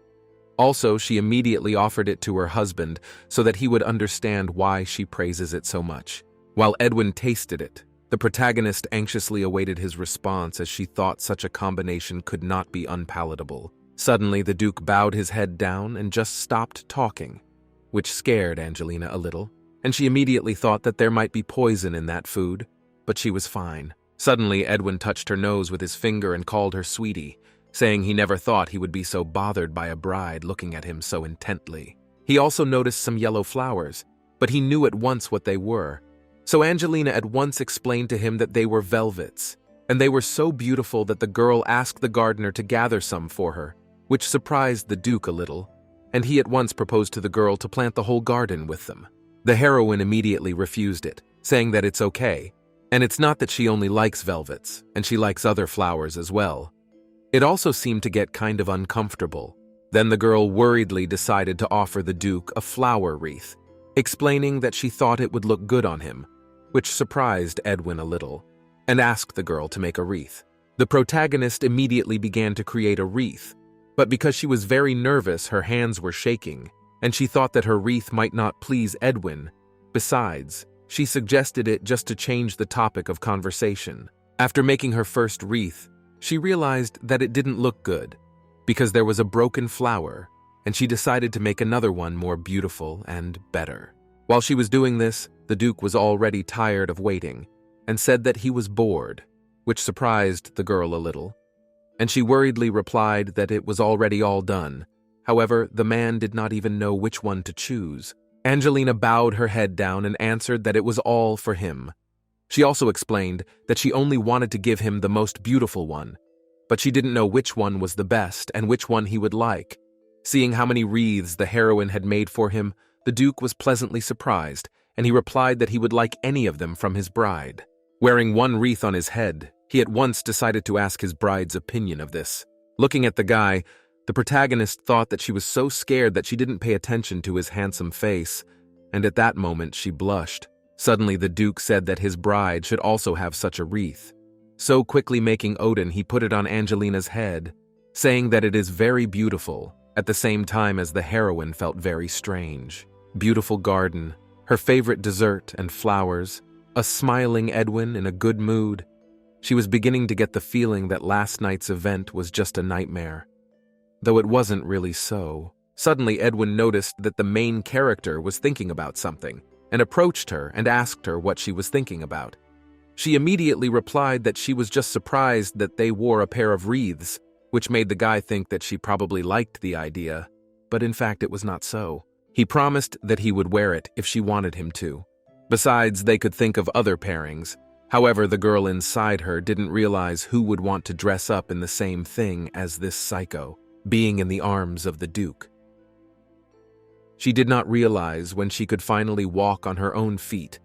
Also, she immediately offered it to her husband so that he would understand why she praises it so much. While Edwin tasted it, the protagonist anxiously awaited his response, as she thought such a combination could not be unpalatable. Suddenly, the Duke bowed his head down and just stopped talking, which scared Angelina a little, and she immediately thought that there might be poison in that food, but she was fine. Suddenly, Edwin touched her nose with his finger and called her sweetie, saying he never thought he would be so bothered by a bride looking at him so intently. He also noticed some yellow flowers, but he knew at once what they were. So Angelina at once explained to him that they were velvets, and they were so beautiful that the girl asked the gardener to gather some for her, which surprised the Duke a little, and he at once proposed to the girl to plant the whole garden with them. The heroine immediately refused it, saying that it's okay, and it's not that she only likes velvets, and she likes other flowers as well. It also seemed to get kind of uncomfortable. Then the girl worriedly decided to offer the Duke a flower wreath, explaining that she thought it would look good on him, which surprised Edwin a little, and asked the girl to make a wreath. The protagonist immediately began to create a wreath, but because she was very nervous, her hands were shaking, and she thought that her wreath might not please Edwin. Besides, she suggested it just to change the topic of conversation. After making her first wreath, she realized that it didn't look good, because there was a broken flower, and she decided to make another one more beautiful and better. While she was doing this, the Duke was already tired of waiting, and said that he was bored, which surprised the girl a little, and she worriedly replied that it was already all done. However, the man did not even know which one to choose. Angelina bowed her head down and answered that it was all for him. She also explained that she only wanted to give him the most beautiful one, but she didn't know which one was the best and which one he would like. Seeing how many wreaths the heroine had made for him, the Duke was pleasantly surprised, and he replied that he would like any of them from his bride. Wearing one wreath on his head, he at once decided to ask his bride's opinion of this. Looking at the guy, the protagonist thought that she was so scared that she didn't pay attention to his handsome face, and at that moment she blushed. Suddenly the Duke said that his bride should also have such a wreath. So quickly making Odin, he put it on Angelina's head, saying that it is very beautiful, at the same time as the heroine felt very strange. Beautiful garden, her favorite dessert and flowers, a smiling Edwin in a good mood. She was beginning to get the feeling that last night's event was just a nightmare. Though it wasn't really so. Suddenly Edwin noticed that the main character was thinking about something, and approached her and asked her what she was thinking about. She immediately replied that she was just surprised that they wore a pair of wreaths, which made the guy think that she probably liked the idea, but in fact it was not so. He promised that he would wear it if she wanted him to. Besides, they could think of other pairings. However, the girl inside her didn't realize who would want to dress up in the same thing as this psycho, being in the arms of the Duke. She did not realize when she could finally walk on her own feet.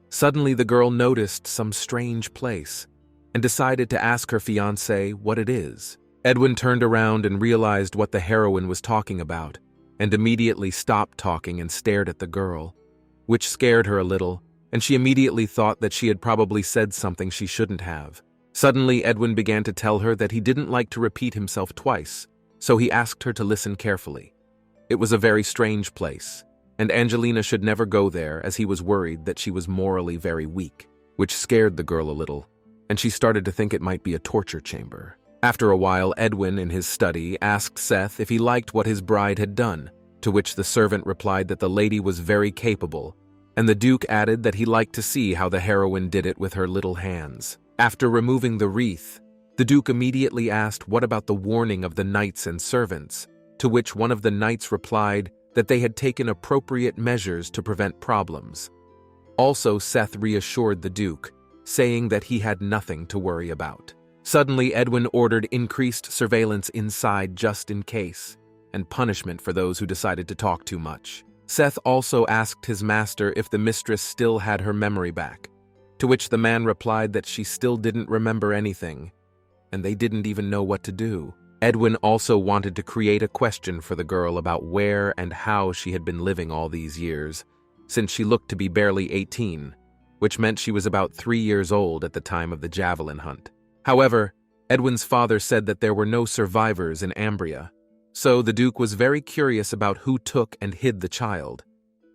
Suddenly the girl noticed some strange place and decided to ask her fiancé what it is. Edwin turned around and realized what the heroine was talking about, and immediately stopped talking and stared at the girl, which scared her a little, and she immediately thought that she had probably said something she shouldn't have. Suddenly Edwin began to tell her that he didn't like to repeat himself twice, so he asked her to listen carefully. It was a very strange place, and Angelina should never go there as he was worried that she was morally very weak, which scared the girl a little, and she started to think it might be a torture chamber. After a while, Edwin, in his study, asked Seth if he liked what his bride had done, to which the servant replied that the lady was very capable, and the Duke added that he liked to see how the heroine did it with her little hands. After removing the wreath, the Duke immediately asked what about the warning of the knights and servants, to which one of the knights replied that they had taken appropriate measures to prevent problems. Also, Seth reassured the Duke, saying that he had nothing to worry about. Suddenly, Edwin ordered increased surveillance inside just in case, and punishment for those who decided to talk too much. Seth also asked his master if the mistress still had her memory back, to which the man replied that she still didn't remember anything, and they didn't even know what to do. Edwin also wanted to create a question for the girl about where and how she had been living all these years, since she looked to be barely 18, which meant she was about 3 years old at the time of the javelin hunt. However, Edwin's father said that there were no survivors in Ambria, so the Duke was very curious about who took and hid the child,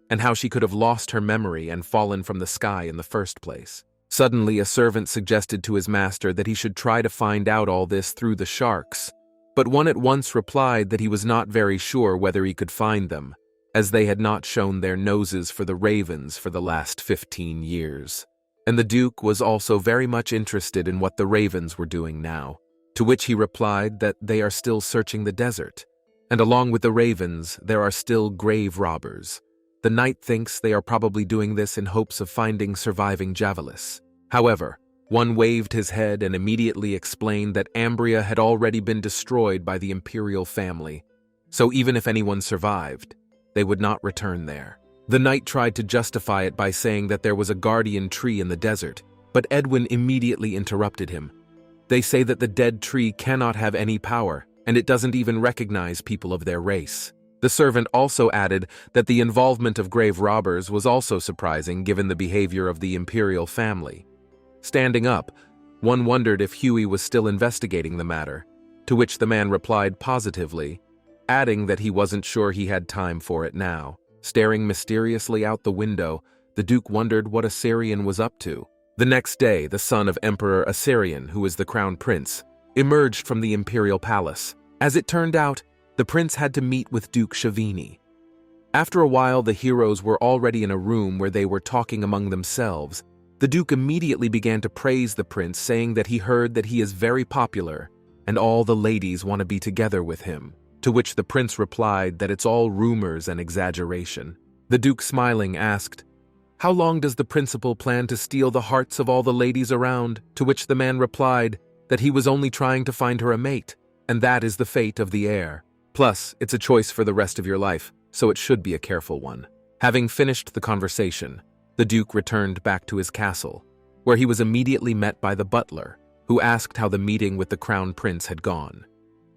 and how she could have lost her memory and fallen from the sky in the first place. Suddenly, a servant suggested to his master that he should try to find out all this through the sharks, but one at once replied that he was not very sure whether he could find them, as they had not shown their noses for the ravens for the last 15 years. And the Duke was also very much interested in what the ravens were doing now, to which he replied that they are still searching the desert, and along with the ravens there are still grave robbers. The knight thinks they are probably doing this in hopes of finding surviving javelis. However, one waved his head and immediately explained that Ambria had already been destroyed by the imperial family, so even if anyone survived, they would not return there. The knight tried to justify it by saying that there was a guardian tree in the desert, but Edwin immediately interrupted him. They say that the dead tree cannot have any power, and it doesn't even recognize people of their race. The servant also added that the involvement of grave robbers was also surprising given the behavior of the imperial family. Standing up, one wondered if Huey was still investigating the matter, to which the man replied positively, adding that he wasn't sure he had time for it now. Staring mysteriously out the window, the Duke wondered what Assyrian was up to. The next day, the son of Emperor Assyrian, who was the crown prince, emerged from the imperial palace. As it turned out, the prince had to meet with Duke Shavini. After a while, the heroes were already in a room where they were talking among themselves. The Duke immediately began to praise the prince, saying that he heard that he is very popular, and all the ladies want to be together with him, to which the prince replied that it's all rumors and exaggeration. The Duke, smiling, asked, "How long does the principal plan to steal the hearts of all the ladies around?" To which the man replied that he was only trying to find her a mate, and that is the fate of the heir. Plus, it's a choice for the rest of your life, so it should be a careful one. Having finished the conversation, the Duke returned back to his castle, where he was immediately met by the butler, who asked how the meeting with the crown prince had gone,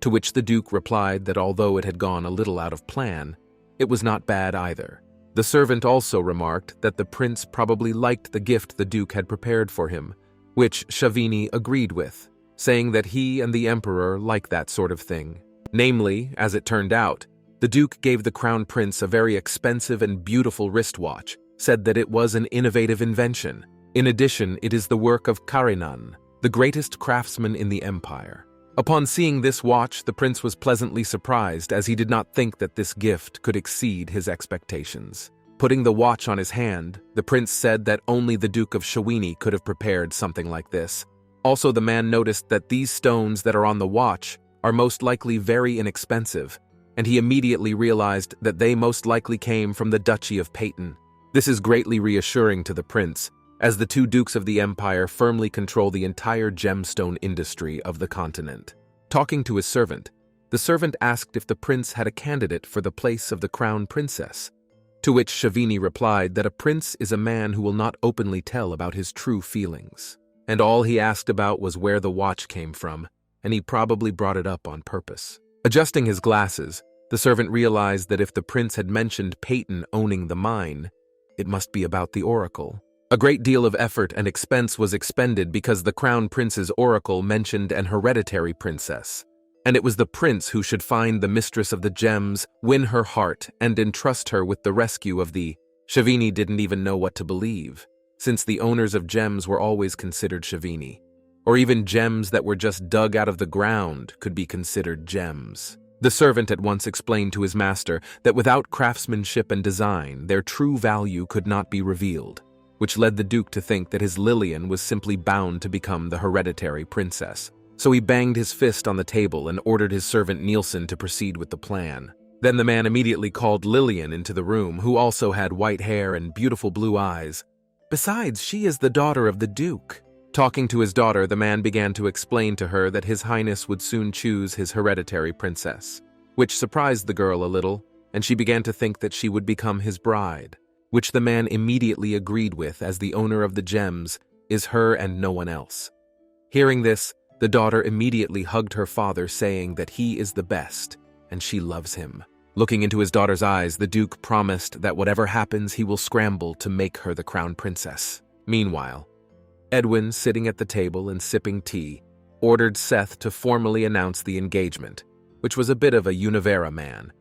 to which the Duke replied that although it had gone a little out of plan, it was not bad either. The servant also remarked that the prince probably liked the gift the Duke had prepared for him, which Shavini agreed with, saying that he and the emperor like that sort of thing. Namely, as it turned out, the Duke gave the crown prince a very expensive and beautiful wristwatch, said that it was an innovative invention. In addition, it is the work of Karinan, the greatest craftsman in the empire. Upon seeing this watch, the prince was pleasantly surprised, as he did not think that this gift could exceed his expectations. Putting the watch on his hand, the prince said that only the Duke of Shawini could have prepared something like this. Also, the man noticed that these stones that are on the watch are most likely very inexpensive, and he immediately realized that they most likely came from the Duchy of Payton. This is greatly reassuring to the prince, as the two dukes of the empire firmly control the entire gemstone industry of the continent. Talking to his servant, the servant asked if the prince had a candidate for the place of the crown princess, to which Shavini replied that a prince is a man who will not openly tell about his true feelings, and all he asked about was where the watch came from, and he probably brought it up on purpose. Adjusting his glasses, the servant realized that if the prince had mentioned Peyton owning the mine, it must be about the oracle. A great deal of effort and expense was expended because the crown prince's oracle mentioned an hereditary princess, and it was the prince who should find the mistress of the gems, win her heart, and entrust her with the rescue of the... Shavini didn't even know what to believe, since the owners of gems were always considered Shavini, or even gems that were just dug out of the ground could be considered gems. The servant at once explained to his master that without craftsmanship and design, their true value could not be revealed, which led the Duke to think that his Lillian was simply bound to become the hereditary princess. So he banged his fist on the table and ordered his servant Nielsen to proceed with the plan. Then the man immediately called Lillian into the room, who also had white hair and beautiful blue eyes. Besides, she is the daughter of the Duke. Talking to his daughter, the man began to explain to her that His Highness would soon choose his hereditary princess, which surprised the girl a little, and she began to think that she would become his bride, which the man immediately agreed with, as the owner of the gems is her and no one else. Hearing this, the daughter immediately hugged her father, saying that he is the best, and she loves him. Looking into his daughter's eyes, the Duke promised that whatever happens, he will scramble to make her the crown princess. Meanwhile, Edwin, sitting at the table and sipping tea, ordered Seth to formally announce the engagement, which was a bit of a Univera man,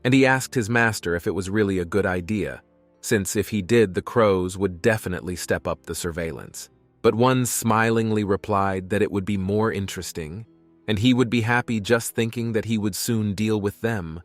and he asked his master if it was really a good idea, since if he did, the crows would definitely step up the surveillance. But one smilingly replied that it would be more interesting, and he would be happy just thinking that he would soon deal with them.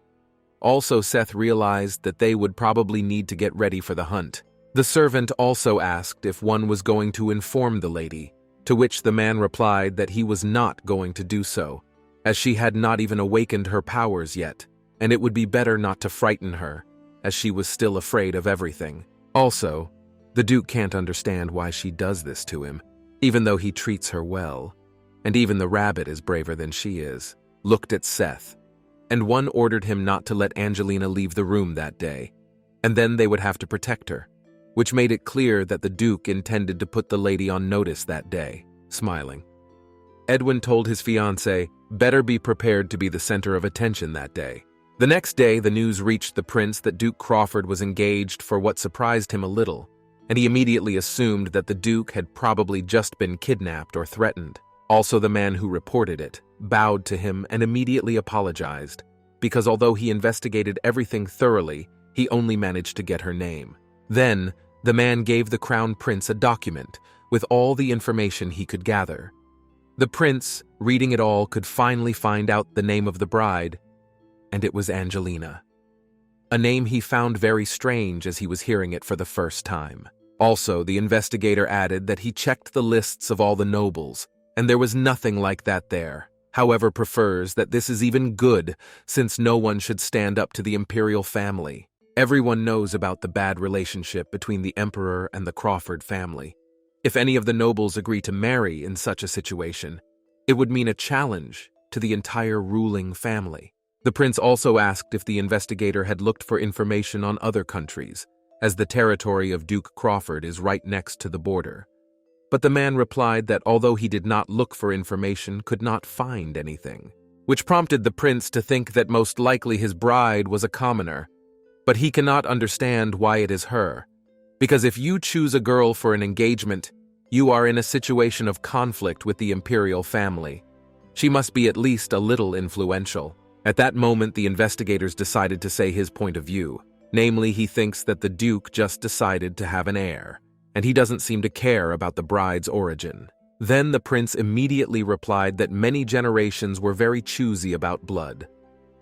Also, Seth realized that they would probably need to get ready for the hunt. The servant also asked if one was going to inform the lady, to which the man replied that he was not going to do so, as she had not even awakened her powers yet, and it would be better not to frighten her, as she was still afraid of everything. Also, the Duke can't understand why she does this to him, even though he treats her well, and even the rabbit is braver than she is. Looked at Seth, and one ordered him not to let Angelina leave the room that day, and then they would have to protect her, which made it clear that the Duke intended to put the lady on notice that day. Smiling, Edwin told his fiancée better be prepared to be the center of attention that day. The next day, the news reached the prince that Duke Crawford was engaged, for what surprised him a little, and he immediately assumed that the Duke had probably just been kidnapped or threatened. Also, the man who reported it bowed to him and immediately apologized, because although he investigated everything thoroughly, he only managed to get her name. Then, the man gave the crown prince a document with all the information he could gather. The prince, reading it all, could finally find out the name of the bride, and it was Angelina. A name he found very strange as he was hearing it for the first time. Also, the investigator added that he checked the lists of all the nobles, and there was nothing like that there. However, prefers that this is even good, since no one should stand up to the imperial family. Everyone knows about the bad relationship between the emperor and the Crawford family. If any of the nobles agree to marry in such a situation, it would mean a challenge to the entire ruling family. The prince also asked if the investigator had looked for information on other countries, as the territory of Duke Crawford is right next to the border. But the man replied that although he did not look for information, could not find anything, which prompted the prince to think that most likely his bride was a commoner, but he cannot understand why it is her. Because if you choose a girl for an engagement, you are in a situation of conflict with the imperial family. She must be at least a little influential. At that moment, the investigators decided to say his point of view. Namely, he thinks that the Duke just decided to have an heir, and he doesn't seem to care about the bride's origin. Then the prince immediately replied that many generations were very choosy about blood.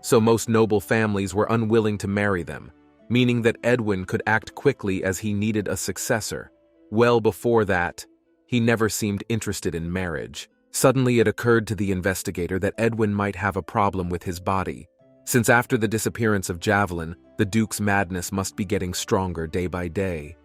So most noble families were unwilling to marry them, meaning that Edwin could act quickly as he needed a successor. Well before that, he never seemed interested in marriage. Suddenly it occurred to the investigator that Edwin might have a problem with his body, since after the disappearance of Javelin, the Duke's madness must be getting stronger day by day,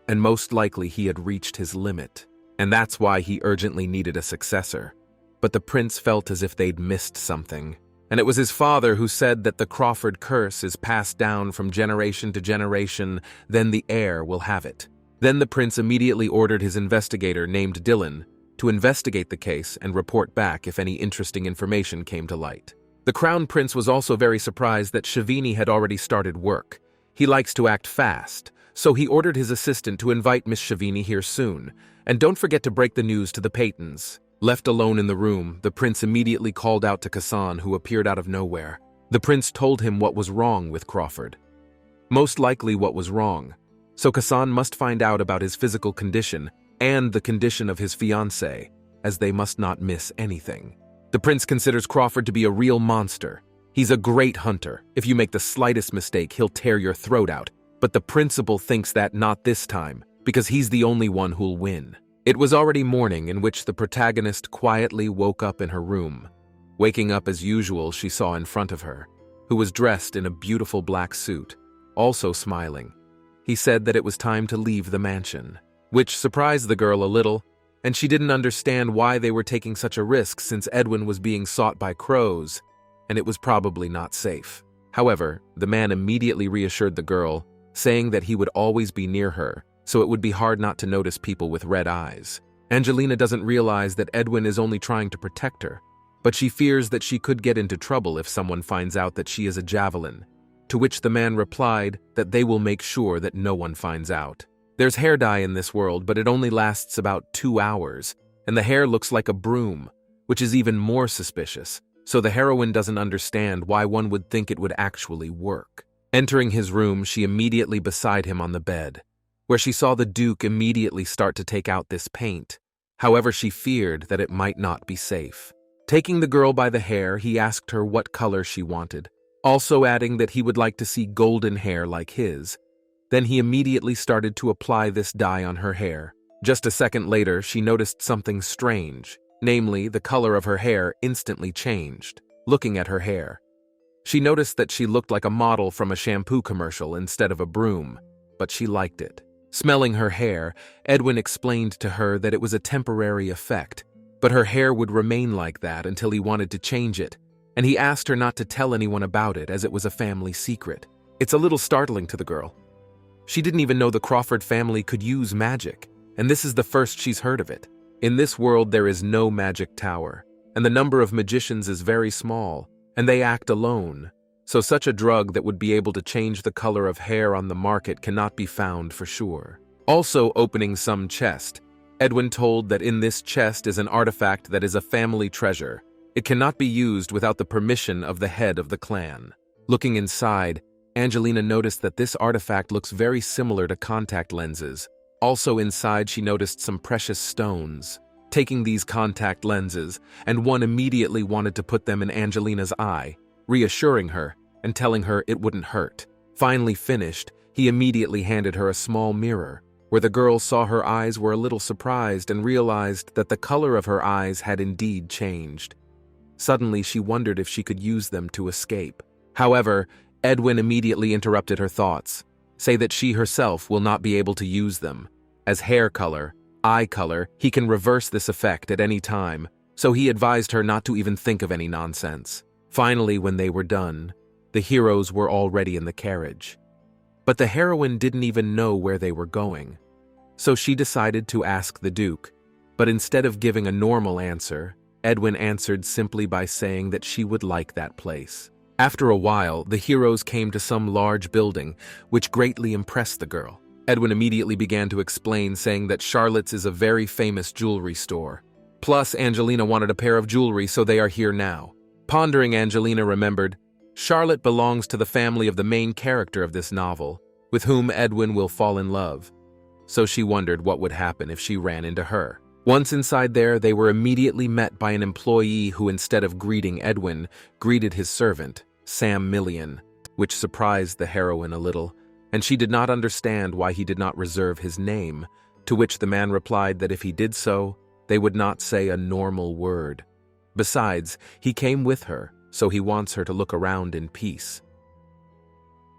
and most likely he had reached his limit, and that's why he urgently needed a successor. But the prince felt as if they'd missed something, and it was his father who said that the Crawford curse is passed down from generation to generation, then the heir will have it. Then the prince immediately ordered his investigator named Dylan to investigate the case and report back if any interesting information came to light. The Crown Prince was also very surprised that Shavini had already started work. He likes to act fast, so he ordered his assistant to invite Miss Shavini here soon, and don't forget to break the news to the Paytons. Left alone in the room, the prince immediately called out to Kassan, who appeared out of nowhere. The prince told him what was wrong with Crawford. Most likely what was wrong, so Kassan must find out about his physical condition and the condition of his fiancée, as they must not miss anything. The prince considers Crawford to be a real monster. He's a great hunter. If you make the slightest mistake, he'll tear your throat out. But the principal thinks that not this time, because he's the only one who'll win. It was already morning, in which the protagonist quietly woke up in her room. Waking up as usual, she saw in front of her, who was dressed in a beautiful black suit, also smiling. He said that it was time to leave the mansion, which surprised the girl a little, and she didn't understand why they were taking such a risk since Edwin was being sought by crows, and it was probably not safe. However, the man immediately reassured the girl, saying that he would always be near her, so it would be hard not to notice people with red eyes. Angelina doesn't realize that Edwin is only trying to protect her, but she fears that she could get into trouble if someone finds out that she is a Javelin, to which the man replied that they will make sure that no one finds out. There's hair dye in this world, but it only lasts about 2 hours, and the hair looks like a broom, which is even more suspicious, so the heroine doesn't understand why one would think it would actually work. Entering his room, she immediately beside him on the bed, where she saw the Duke immediately start to take out this paint. However, she feared that it might not be safe. Taking the girl by the hair, he asked her what color she wanted, also adding that he would like to see golden hair like his. Then he immediately started to apply this dye on her hair. Just a second later, she noticed something strange, namely, the color of her hair instantly changed. Looking at her hair, she noticed that she looked like a model from a shampoo commercial instead of a broom, but she liked it. Smelling her hair, Edwin explained to her that it was a temporary effect, but her hair would remain like that until he wanted to change it, and he asked her not to tell anyone about it as it was a family secret. It's a little startling to the girl. She didn't even know the Crawford family could use magic, and this is the first she's heard of it. In this world, there is no magic tower, and the number of magicians is very small, and they act alone, so such a drug that would be able to change the color of hair on the market cannot be found for sure. Also opening some chest, Edwin told that in this chest is an artifact that is a family treasure. It cannot be used without the permission of the head of the clan. Looking inside, Angelina noticed that this artifact looks very similar to contact lenses. Also inside, she noticed some precious stones. Taking these contact lenses, and one immediately wanted to put them in Angelina's eye, reassuring her and telling her it wouldn't hurt. Finally finished, he immediately handed her a small mirror, where the girl saw her eyes were a little surprised and realized that the color of her eyes had indeed changed. Suddenly, she wondered if she could use them to escape. However, Edwin immediately interrupted her thoughts, say that she herself will not be able to use them. As hair color, eye color, he can reverse this effect at any time, so he advised her not to even think of any nonsense. Finally, when they were done, the heroes were already in the carriage. But the heroine didn't even know where they were going, so she decided to ask the Duke, but instead of giving a normal answer, Edwin answered simply by saying that she would like that place. After a while, the heroes came to some large building, which greatly impressed the girl. Edwin immediately began to explain, saying that Charlotte's is a very famous jewelry store. Plus, Angelina wanted a pair of jewelry, so they are here now. Pondering, Angelina remembered, Charlotte belongs to the family of the main character of this novel, with whom Edwin will fall in love. So she wondered what would happen if she ran into her. Once inside there, they were immediately met by an employee who, instead of greeting Edwin, greeted his servant, Sam Million, which surprised the heroine a little, and she did not understand why he did not reserve his name, to which the man replied that if he did so, they would not say a normal word. Besides, he came with her, so he wants her to look around in peace.